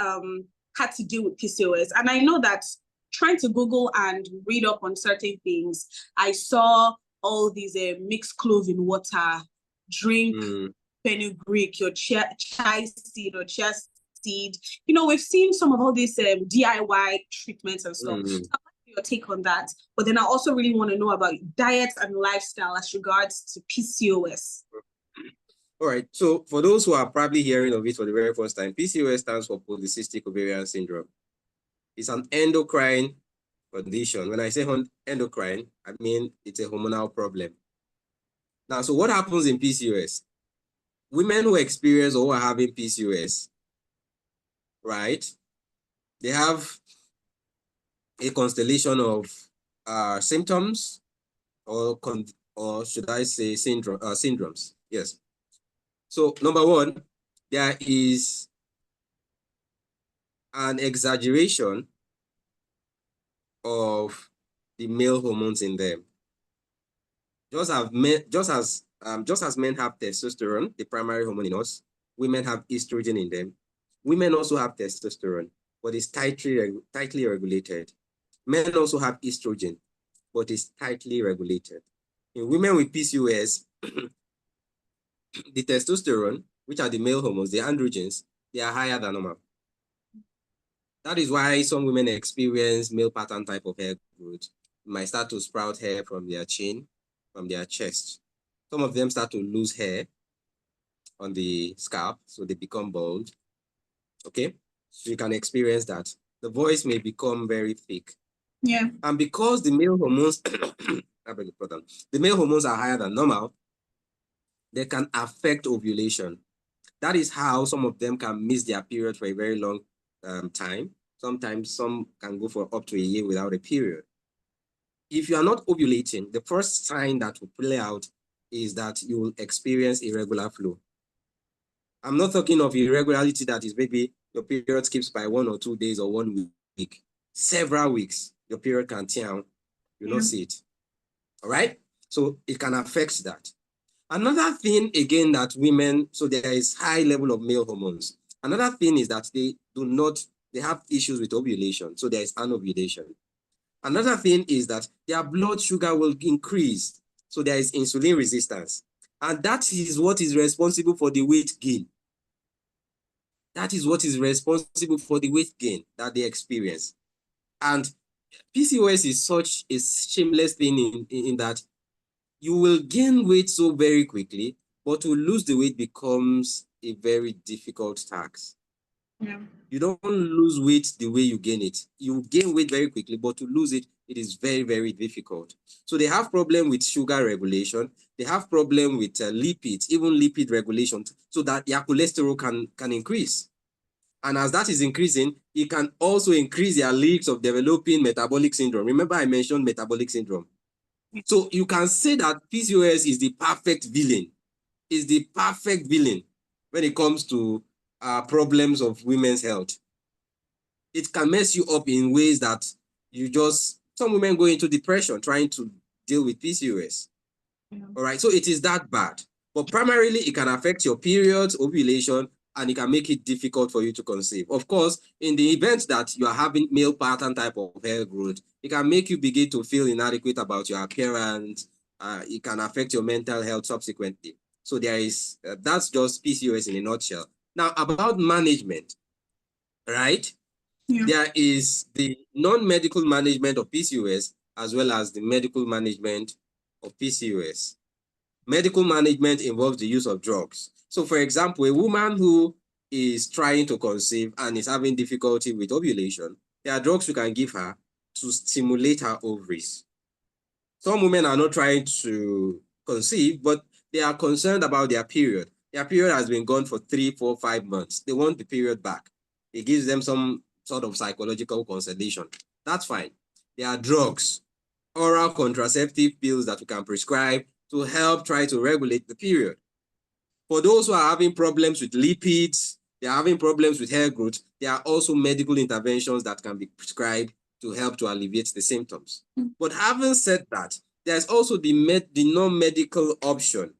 had to deal with PCOS, and I know that trying to Google and read up on certain things, I saw all these mixed clove in water, drink fenugreek, your chai seed or chia seed. We've seen some of all these DIY treatments and stuff. So I want your take on that. But then I also really want to know about diet and lifestyle as regards to PCOS. All right. So for those who are probably hearing of it for the very first time, PCOS stands for polycystic ovarian syndrome. It's an endocrine condition. When I say endocrine, I mean it's a hormonal problem. Now, so what happens in PCOS? Women who experience or who are having PCOS, right? They have a constellation of symptoms, or should I say syndromes? Yes. So number one, there is an exaggeration of the male hormones in them. Just as men have testosterone, the primary hormone in us, women have estrogen in them. Women also have testosterone, but it's tightly regulated. Men also have estrogen, but it's tightly regulated. In women with PCOS, the testosterone, which are the male hormones, the androgens, they are higher than normal. That is why some women experience male pattern type of hair growth. They might start to sprout hair from their chin, from their chest. Some of them start to lose hair on the scalp, so they become bald. Okay, so you can experience that. The voice may become very thick. Yeah. And because the male hormones, the male hormones are higher than normal, they can affect ovulation. That is how some of them can miss their period for a very long time. Sometimes some can go for up to a year without a period. If you are not ovulating, the first sign that will play out is that you will experience irregular flow. I'm not talking of irregularity that is maybe your period skips by 1 or 2 days or 1 week. Several weeks, your period can turn, you not see it. All right? So it can affect that. Another thing, again, that women, so there is high level of male hormones. Another thing is that they do not They have issues with ovulation, so there is anovulation. Another thing is that their blood sugar will increase, so there is insulin resistance. And that is what is responsible for the weight gain. That is what is responsible for the weight gain that they experience. And PCOS is such a shameless thing in that you will gain weight so very quickly, but to lose the weight becomes a very difficult task. Yeah. You don't lose weight the way you gain it. You gain weight very quickly, but to lose it, it is very, very difficult. So they have problem with sugar regulation. They have problem with lipids, even lipid regulation, so that their cholesterol can increase. And as that is increasing, it can also increase their risks of developing metabolic syndrome. Remember, I mentioned metabolic syndrome. So you can say that PCOS is the perfect villain. Is the perfect villain when it comes to problems of women's health. It can mess you up in ways that some women go into depression trying to deal with PCOS. Yeah. All right, so it is that bad. But primarily, it can affect your periods, ovulation, and it can make it difficult for you to conceive. Of course, in the event that you are having male pattern type of hair growth, it can make you begin to feel inadequate about your appearance. It can affect your mental health subsequently. So there is, that's just PCOS in a nutshell. Now, about management, right? Yeah. There is the non-medical management of PCOS as well as the medical management of PCOS. Medical management involves the use of drugs. So, for example, a woman who is trying to conceive and is having difficulty with ovulation, there are drugs you can give her to stimulate her ovaries. Some women are not trying to conceive, but they are concerned about their period. Their period has been gone for 3, 4, 5 months. They want the period back. It gives them some sort of psychological consolation. That's fine. There are drugs, oral contraceptive pills that we can prescribe to help try to regulate the period. For those who are having problems with lipids, they are having problems with hair growth, there are also medical interventions that can be prescribed to help to alleviate the symptoms. But having said that, there's also the non-medical option.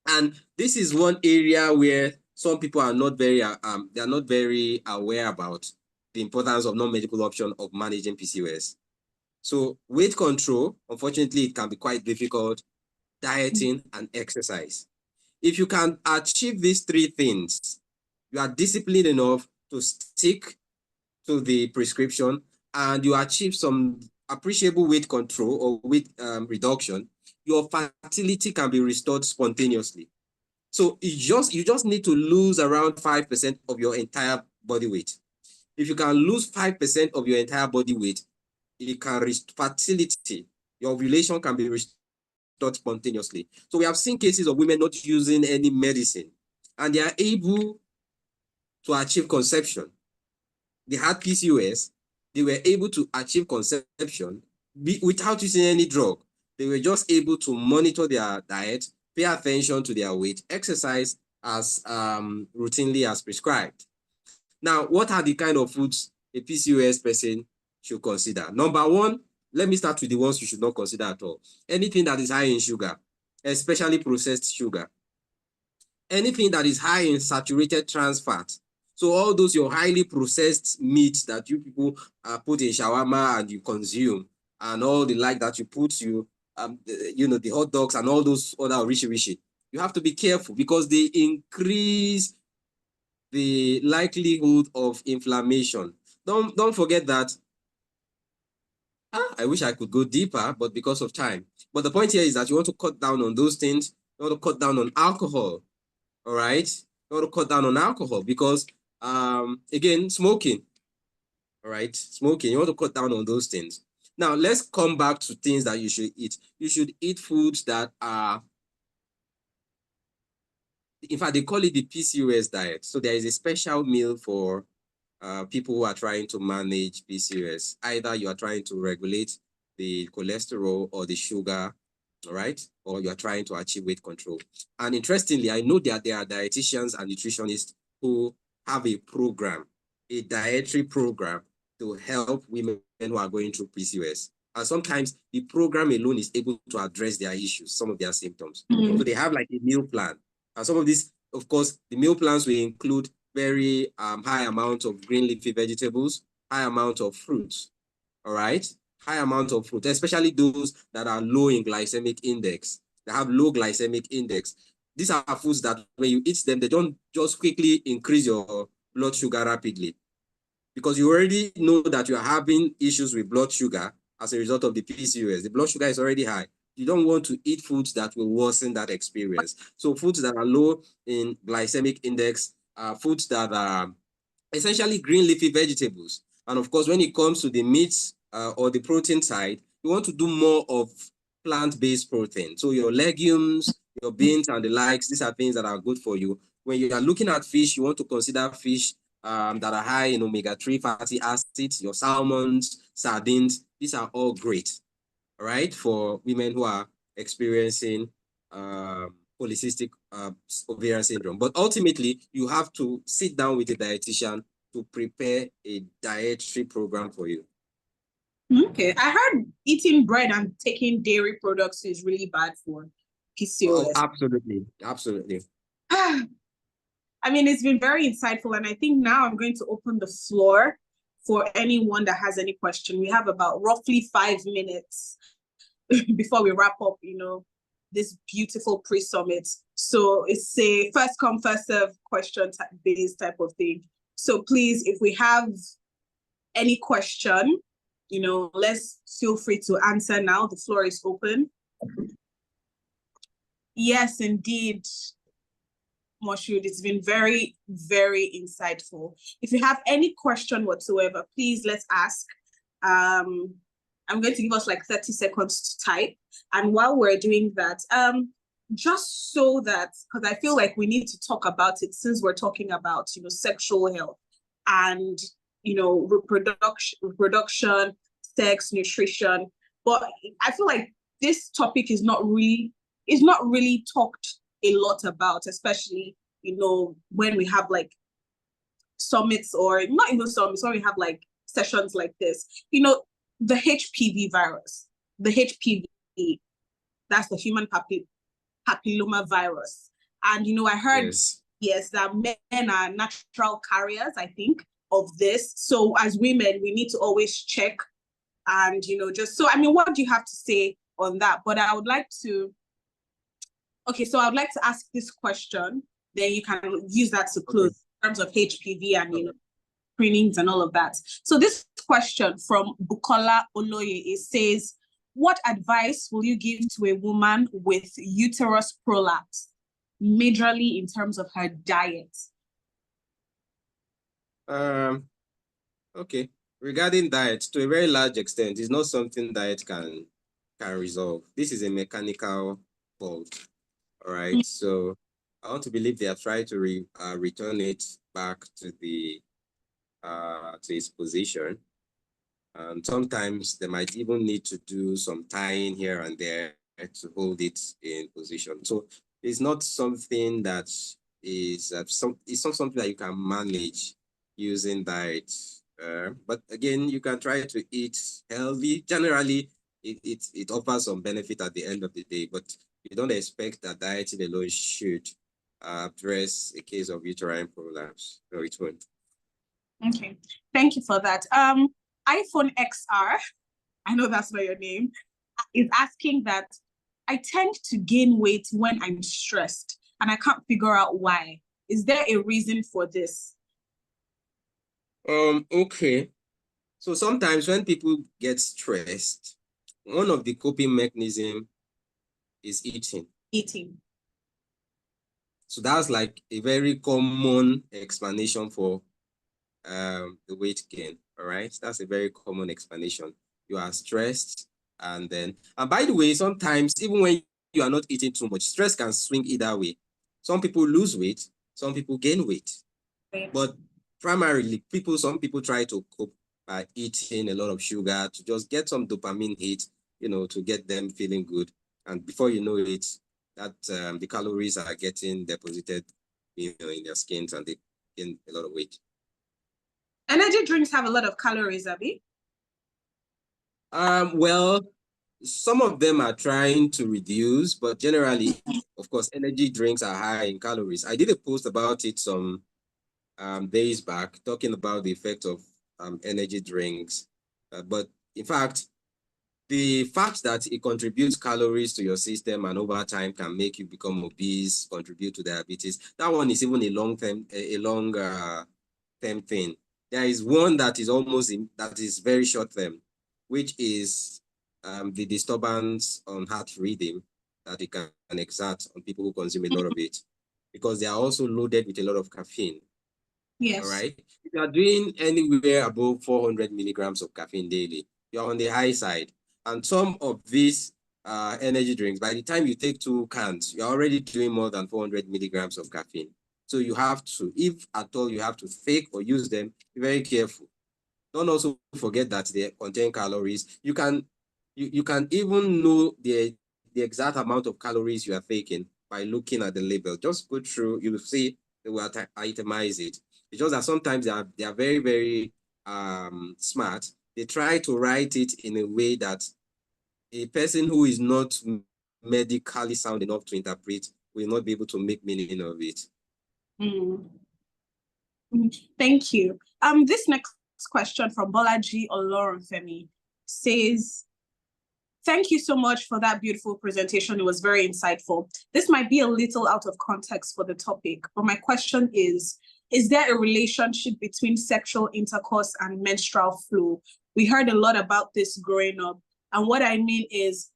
And this is one area where some people are not very, they are not very aware about the importance of non-medical option of managing PCOS. So weight control, unfortunately, it can be quite difficult, dieting and exercise. If you can achieve these three things, you are disciplined enough to stick to the prescription and you achieve some appreciable weight control or weight reduction, your fertility can be restored spontaneously. So you just need to lose around 5% of your entire body weight. If you can lose 5% of your entire body weight, it can restore fertility. Your ovulation can be restored spontaneously. So we have seen cases of women not using any medicine and they are able to achieve conception. They had PCOS, they were able to achieve conception without using any drug. They were just able to monitor their diet, pay attention to their weight, exercise as routinely as prescribed. Now, what are the kind of foods a PCOS person should consider? Number one, let me start with the ones you should not consider at all. Anything that is high in sugar, especially processed sugar. Anything that is high in saturated trans fat. So all those your highly processed meat that you people put in shawarma and you consume, and all the like that you put the hot dogs and all those other rishi. You have to be careful because they increase the likelihood of inflammation. Don't forget that. I wish I could go deeper, but because of time. But the point here is that you want to cut down on those things. You want to cut down on alcohol. All right. You want to cut down on alcohol because, again, smoking. All right. Smoking. You want to cut down on those things. Now, let's come back to things that you should eat. You should eat foods that are, in fact, they call it the PCOS diet. So there is a special meal for people who are trying to manage PCOS. Either you are trying to regulate the cholesterol or the sugar, all right? Or you are trying to achieve weight control. And interestingly, I know that there are dietitians and nutritionists who have a program, a dietary program to help women who are going through PCOS. And sometimes the program alone is able to address their issues, some of their symptoms. So they have like a meal plan. And some of these, of course, the meal plans will include very high amount of green leafy vegetables, high amount of fruits, all right? High amount of fruit, especially those that are low in glycemic index. They have low glycemic index. These are foods that when you eat them, they don't just quickly increase your blood sugar rapidly, because you already know that you are having issues with blood sugar as a result of the PCOS. The blood sugar is already high. You don't want to eat foods that will worsen that experience. So foods that are low in glycemic index, foods that are essentially green leafy vegetables. And of course, when it comes to the meats or the protein side, you want to do more of plant-based protein. So your legumes, your beans and the likes, these are things that are good for you. When you are looking at fish, you want to consider fish that are high in omega-3 fatty acids, your salmons, sardines. These are all great, all right, for women who are experiencing polycystic ovarian syndrome. But ultimately, you have to sit down with a dietitian to prepare a dietary program for you. Okay, I heard eating bread and taking dairy products is really bad for PCOS. Oh, absolutely, absolutely. I mean, it's been very insightful, and I think now I'm going to open the floor for anyone that has any question. We have about roughly 5 minutes before we wrap up, this beautiful pre-summit. So it's a first come, first serve question based type of thing. So please, if we have any question, let's feel free to answer now. The floor is open. Yes, indeed, Moshood, it's been very, very insightful. If you have any question whatsoever, please let's ask. I'm going to give us like 30 seconds to type. And while we're doing that, just so that, because I feel like we need to talk about it since we're talking about, sexual health and, reproduction, sex, nutrition. But I feel like this topic is not really talked a lot about, especially, when we have like summits, or not even summits, when we have like sessions like this, the HPV virus, the HPV, that's the human papilloma virus. And, I heard, yes, that men are natural carriers, I think, of this. So as women, we need to always check and, what do you have to say on that? But I would like to ask this question, then you can use that to close in terms of HPV and, screenings and all of that. So this question from Bukola Oloye, it says, what advice will you give to a woman with uterus prolapse, majorly in terms of her diet? Okay. Regarding diet, to a very large extent, it's not something diet can resolve. This is a mechanical fault. All right. So I want to believe they have tried to return it back to its position. And sometimes they might even need to do some tying here and there to hold it in position. So it's not something that it's not something that you can manage using diet. But again, you can try to eat healthy. Generally, it offers some benefit at the end of the day, but you don't expect that dieting alone should address a case of uterine prolapse. No, it won't. Okay, thank you for that. iPhone XR, I know that's not your name, is asking that I tend to gain weight when I'm stressed and I can't figure out why. Is there a reason for this? Okay. So sometimes when people get stressed, one of the coping mechanisms is eating. So that's like a very common explanation for the weight gain. All right, that's a very common explanation. You are stressed, and by the way, sometimes even when you are not eating too much, stress can swing either way. Some people lose weight, some people gain weight. Right. But primarily, some people try to cope by eating a lot of sugar to just get some dopamine hit, to get them feeling good. And before you know it, that the calories are getting deposited, in their skins, and they gain a lot of weight. Energy drinks have a lot of calories, Abby? Well, some of them are trying to reduce, but generally, of course, energy drinks are high in calories. I did a post about it some days back talking about the effect of energy drinks. But in fact, the fact that it contributes calories to your system and over time can make you become obese, contribute to diabetes, that one is even a long-term term thing. There is one that is that is very short-term, which is the disturbance on heart rhythm that it can exert on people who consume a lot of it, because they are also loaded with a lot of caffeine. Yes. All right. If you are doing anywhere above 400 milligrams of caffeine daily, you're on the high side. And some of these energy drinks, by the time you take 2 cans, you're already doing more than 400 milligrams of caffeine. So you have to, if at all you have to take or use them, be very careful. Don't also forget that they contain calories. You can even know the exact amount of calories you are taking by looking at the label. Just go through, you will see they will itemize it. It's just that sometimes they are very, very smart. They try to write it in a way that a person who is not medically sound enough to interpret will not be able to make meaning of it. Thank you. This next question from Bolaji Olorunfemi says, thank you so much for that beautiful presentation. It was very insightful. This might be a little out of context for the topic, but my question is there a relationship between sexual intercourse and menstrual flow? We heard a lot about this growing up. And what I mean is,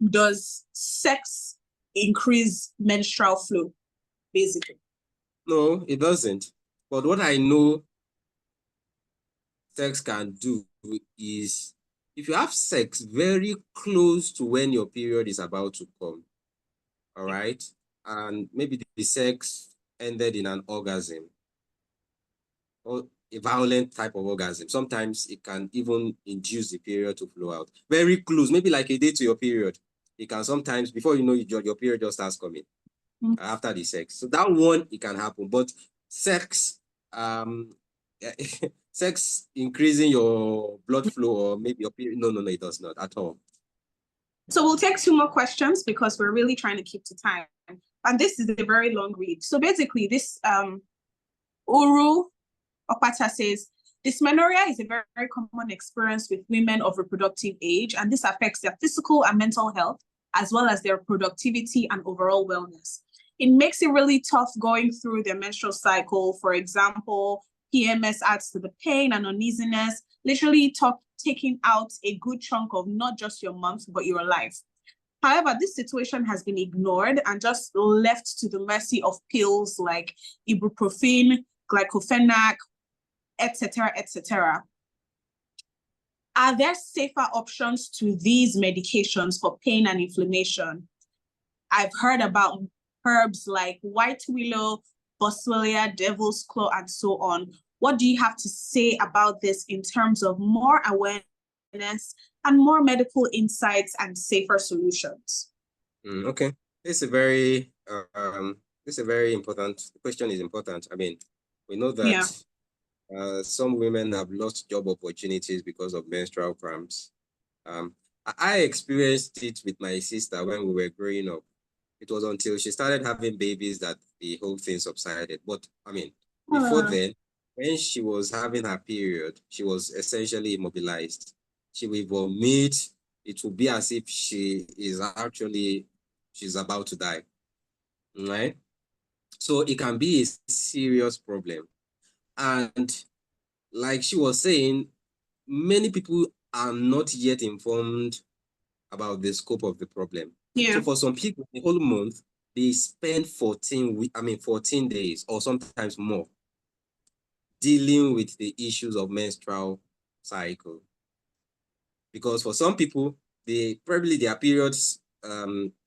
does sex increase menstrual flow, basically? No, it doesn't. But what I know sex can do is, if you have sex very close to when your period is about to come, all right, and maybe the sex ended in an orgasm or a violent type of orgasm, sometimes it can even induce the period to flow out. Very close, maybe like a day to your period. It can sometimes, before you know it, your period just starts coming after the sex. So that one, it can happen. But sex, sex increasing your blood flow or maybe your period, no, it does not at all. So we'll take 2 more questions because we're really trying to keep to time. And this is a very long read. So basically, this Uru Opata says, dysmenorrhea is a very, very common experience with women of reproductive age, and this affects their physical and mental health, as well as their productivity and overall wellness. It makes it really tough going through their menstrual cycle. For example, PMS adds to the pain and uneasiness, literally taking out a good chunk of not just your month, but your life. However, this situation has been ignored and just left to the mercy of pills like ibuprofen, glycophenac, etc., etc. Are there safer options to these medications for pain and inflammation? I've heard about herbs like white willow, boswellia, devil's claw, and so on. What do you have to say about this in terms of more awareness and more medical insights and safer solutions? Okay, this is a very important question. Is important. I mean, we know that some women have lost job opportunities because of menstrual cramps. I experienced it with my sister when we were growing up. It was until she started having babies that the whole thing subsided. But I mean, before then, when she was having her period, she was essentially immobilized. She will vomit. It will be as if she's about to die, right? So it can be a serious problem. And like she was saying, many people are not yet informed about the scope of the problem. So for some people, the whole month, they spend 14 days or sometimes more dealing with the issues of menstrual cycle. Because for some people, probably their periods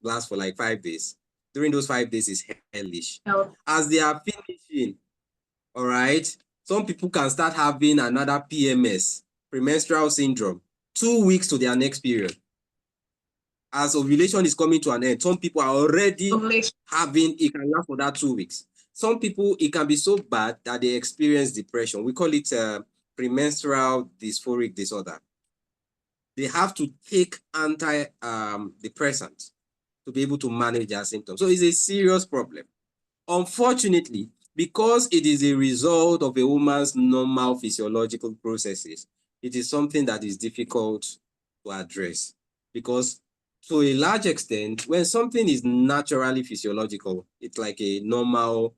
last for like 5 days. During those 5 days is hellish. As they are finishing, all right, some people can start having another PMS, premenstrual syndrome, 2 weeks to their next period. As ovulation is coming to an end, some people are already having, it can last for that 2 weeks. Some people, it can be so bad that they experience depression. We call it premenstrual dysphoric disorder. They have to take antidepressants to be able to manage their symptoms. So it's a serious problem. Unfortunately, because it is a result of a woman's normal physiological processes, it is something that is difficult to address, because to a large extent, when something is naturally physiological, it's like a normal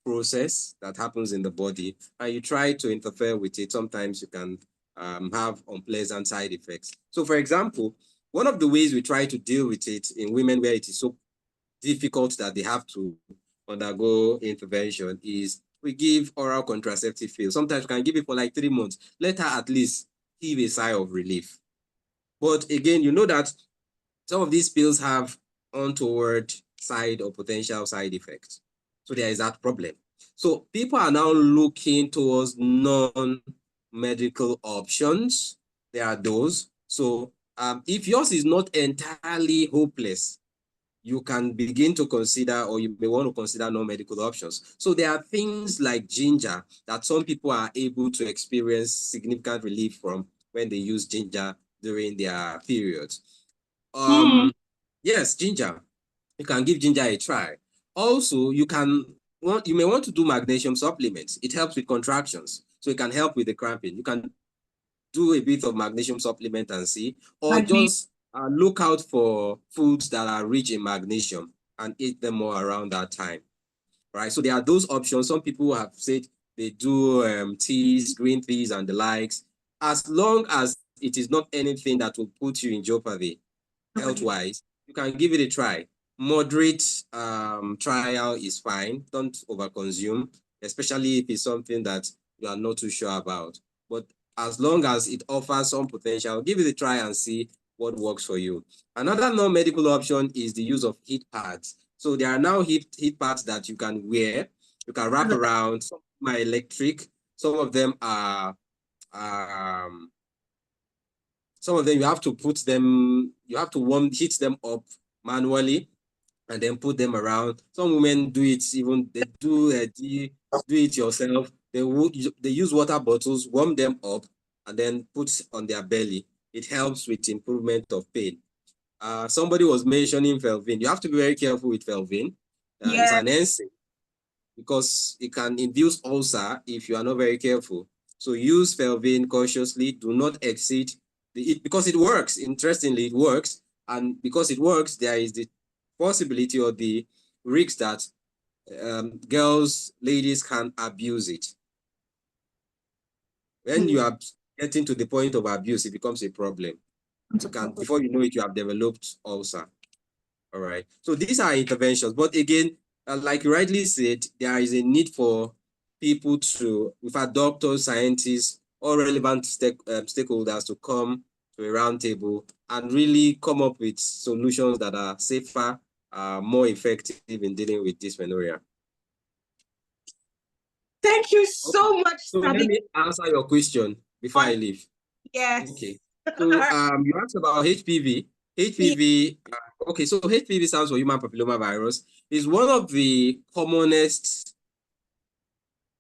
process that happens in the body, and you try to interfere with it, sometimes you can have unpleasant side effects. So for example, one of the ways we try to deal with it in women where it is so difficult that they have to undergo intervention is we give oral contraceptive pills. Sometimes we can give it for like 3 months. Let her at least give a sigh of relief. But again, you know that some of these pills have untoward side or potential side effects. So there is that problem. So people are now looking towards non-medical options. There are those. So if yours is not entirely hopeless, you can begin to consider, or you may want to consider non-medical options. So there are things like ginger that some people are able to experience significant relief from when they use ginger during their periods. Yes, ginger. You can give ginger a try. Also, you may want to do magnesium supplements. It helps with contractions, so it can help with the cramping. You can do a bit of magnesium supplement and see, or just look out for foods that are rich in magnesium and eat them more around that time, right? So there are those options. Some people have said they do teas, green teas and the likes, as long as it is not anything that will put you in jeopardy health-wise, you can give it a try. Moderate trial is fine. Don't overconsume, especially if it's something that you are not too sure about. But as long as it offers some potential, give it a try and see what works for you. Another non-medical option is the use of heat pads. So there are now heat pads that you can wear. You can wrap around. Some of them are electric. Some of them are some of them you have to heat them up manually and then put them around. Some women do it, even they do it yourself. They use water bottles, warm them up, and then put on their belly. It helps with improvement of pain. Somebody was mentioning Felvin. You have to be very careful with Felvin. It's an NSAID because it can induce ulcer if you are not very careful. So use Felvin cautiously. Do not exceed because it works. Interestingly, it works. And because it works, there is the possibility or the risk that ladies can abuse it. When you are getting to the point of abuse, it becomes a problem. Before you know it, you have developed ulcer. All right. So these are interventions. But again, like you rightly said, there is a need for people we've had doctors, scientists, all relevant stakeholders to come to a round table and really come up with solutions that are safer, more effective in dealing with dysmenorrhea. Thank you so much. So let me answer your question before I leave. Yes. Okay. So you asked about HPV. HPV, okay, so HPV stands for human papillomavirus. Is one of the commonest,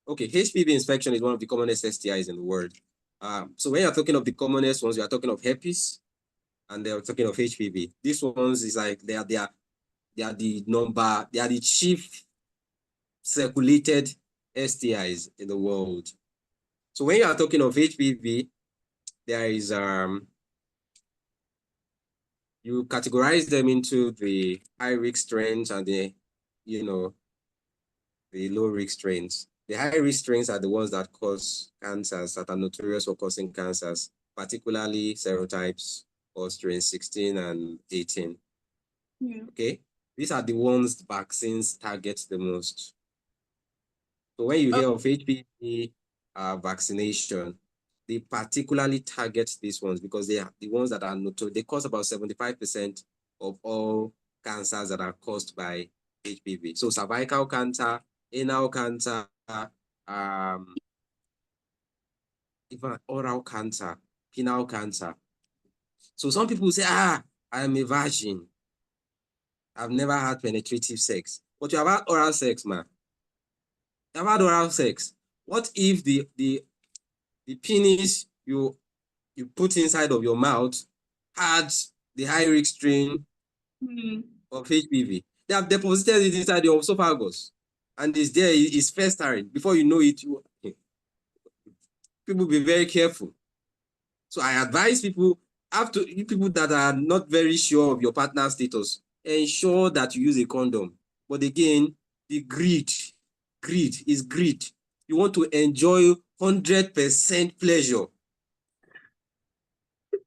HPV infection is one of the commonest STIs in the world. So when you're talking of the commonest ones, you are talking of herpes, and they're talking of HPV. These ones is like they are the chief circulated STIs in the world. So when you are talking of HPV, there is you categorize them into the high-risk strains and the low-risk strains. The high-risk strains are the ones that cause cancers, that are notorious for causing cancers, particularly serotypes or strains 16 and 18. Yeah. Okay, these are the ones vaccines target the most. So when you hear of HPV vaccination, they particularly target these ones because they are the ones that are notorious. They cause about 75% of all cancers that are caused by HPV. So cervical cancer, anal cancer, even oral cancer, penile cancer. So some people say, I am a virgin. I've never had penetrative sex. But you have had oral sex, man. You have had oral sex. What if the penis you put inside of your mouth had the high-risk strain of HPV? They have deposited it inside your esophagus. and it's there, it's festering. Before you know it, people be very careful. So I advise people, people that are not very sure of your partner status, ensure that you use a condom. But again, the greed is greed. You want to enjoy 100% pleasure.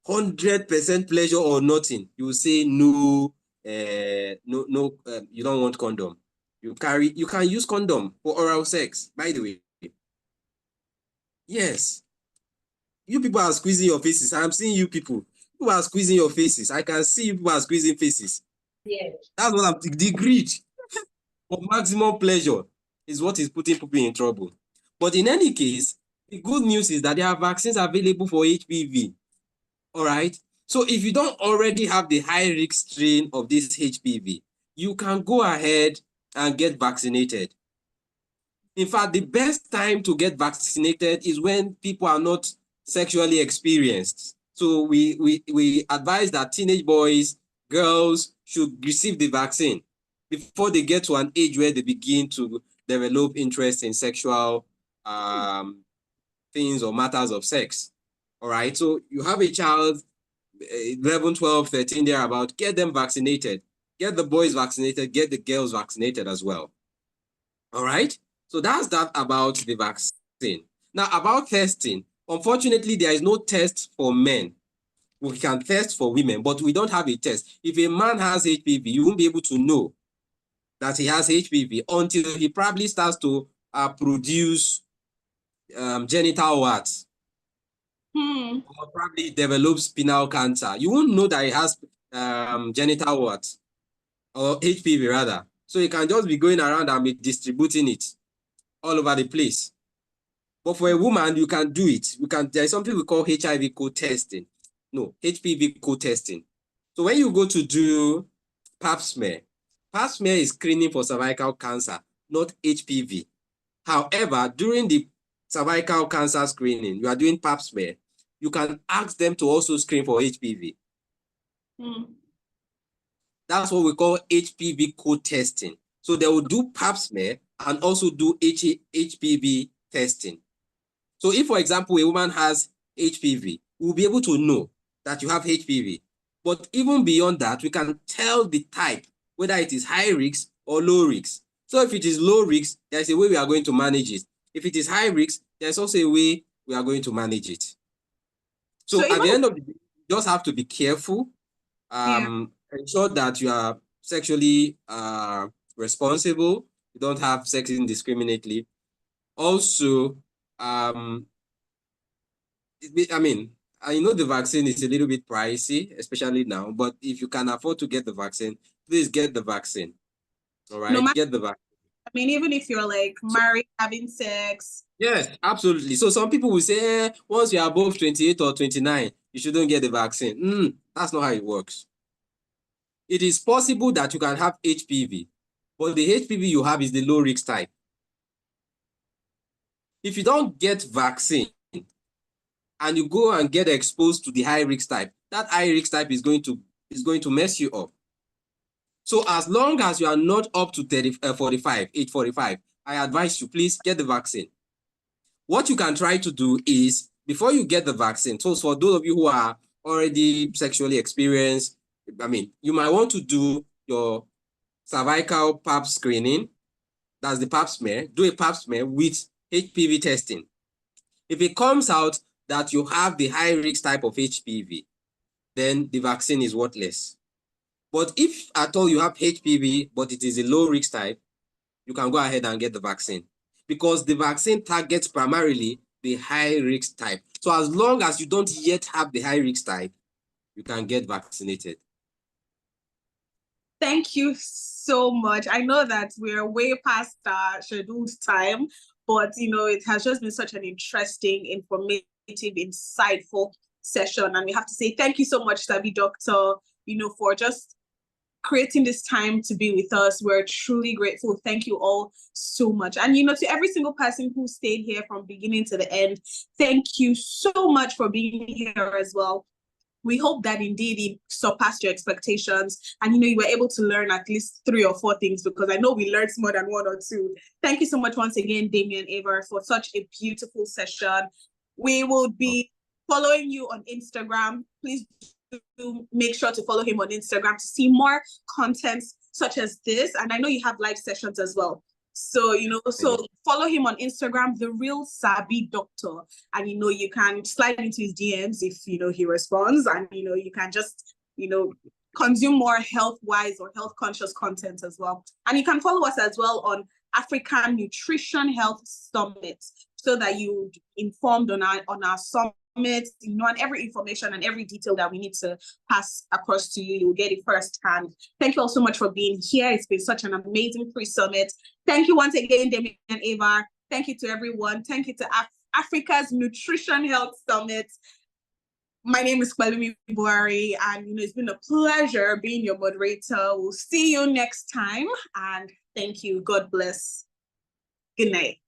100% pleasure or nothing. You will say no, you don't want condom. You can use condom for oral sex, by the way. Yes. You people are squeezing your faces. I'm seeing you people. You are squeezing your faces. I can see you people are squeezing faces. Yes. That's what I'm thinking. The greed for maximum pleasure is what is putting people in trouble. But in any case, the good news is that there are vaccines available for HPV. All right. So if you don't already have the high risk strain of this HPV, you can go ahead and get vaccinated. In fact, the best time to get vaccinated is when people are not sexually experienced. So we advise that teenage boys, girls should receive the vaccine before they get to an age where they begin to develop interest in sexual things or matters of sex. All right. So you have a child, 11, 12, 13, thereabout, get them vaccinated. Get the boys vaccinated, get the girls vaccinated as well. All right. So that's that about the vaccine. Now, about testing, unfortunately, there is no test for men. We can test for women, but we don't have a test. If a man has HPV, you won't be able to know that he has HPV until he probably starts to produce genital warts. Or probably develops spinal cancer. You won't know that he has genital warts or HPV rather. So you can just be going around and be distributing it all over the place. But for a woman, you can do it. There's something we call HIV co-testing. No, HPV co-testing. So when you go to do pap smear is screening for cervical cancer, not HPV. However, during the cervical cancer screening, you are doing pap smear, you can ask them to also screen for HPV. That's what we call HPV co-testing. So they will do pap smear and also do HPV testing. So if, for example, a woman has HPV, we'll be able to know that you have HPV. But even beyond that, we can tell the type, whether it is high risk or low risk. So if it is low risk, there's a way we are going to manage it. If it is high risk, there's also a way we are going to manage it. So at the end of the day, you just have to be careful. Ensure that you are sexually responsible. You don't have sex indiscriminately. Also, I mean, I know the vaccine is a little bit pricey, especially now, but if you can afford to get the vaccine, please get the vaccine. All right, get the vaccine. I mean, even if you're like married, having sex. Yes, absolutely. So some people will say, once you're above 28 or 29, you shouldn't get the vaccine. That's not how it works. It is possible that you can have HPV, but the HPV you have is the low risk type. If you don't get vaccine and you go and get exposed to the high risk type, that high risk type is going to mess you up. So as long as you are not up to age 45, I advise you, please get the vaccine. What you can try to do is, before you get the vaccine, so for those of you who are already sexually experienced, I mean, you might want to do your cervical pap screening. That's the pap smear. Do a pap smear with HPV testing. If it comes out that you have the high risk type of HPV, then the vaccine is worthless. But if at all you have HPV, but it is a low risk type, you can go ahead and get the vaccine, because the vaccine targets primarily the high risk type. So as long as you don't yet have the high risk type, you can get vaccinated. Thank you so much. I know that we're way past our scheduled time, but it has just been such an interesting, informative, insightful session. And we have to say thank you so much, Sabi Doctor, for just creating this time to be with us. We're truly grateful. Thank you all so much. And to every single person who stayed here from beginning to the end, thank you so much for being here as well. We hope that indeed it surpassed your expectations and, you know, you were able to learn at least 3 or 4 things, because I know we learned more than 1 or 2. Thank you so much once again, Damien Aver, for such a beautiful session. We will be following you on Instagram. Please do make sure to follow him on Instagram to see more content such as this. And I know you have live sessions as well. So, you know, follow him on Instagram, The Real Sabi Doctor. And, you know, you can slide into his DMs if, you know, he responds. And, you know, you can just, you know, consume more health-wise or health-conscious content as well. And you can follow us as well on African Nutrition Health Summit, so that you informed on our summit, you know, and every information and every detail that we need to pass across to you, you'll get it firsthand. Thank you all so much for being here. It's been such an amazing pre-summit. Thank you once again, Damien Avar. Thank you to everyone. Thank you to Africa's Nutrition Health Summit. My name is Kwelumi Buhari, and, you know, it's been a pleasure being your moderator. We'll see you next time, and thank you. God bless. Good night.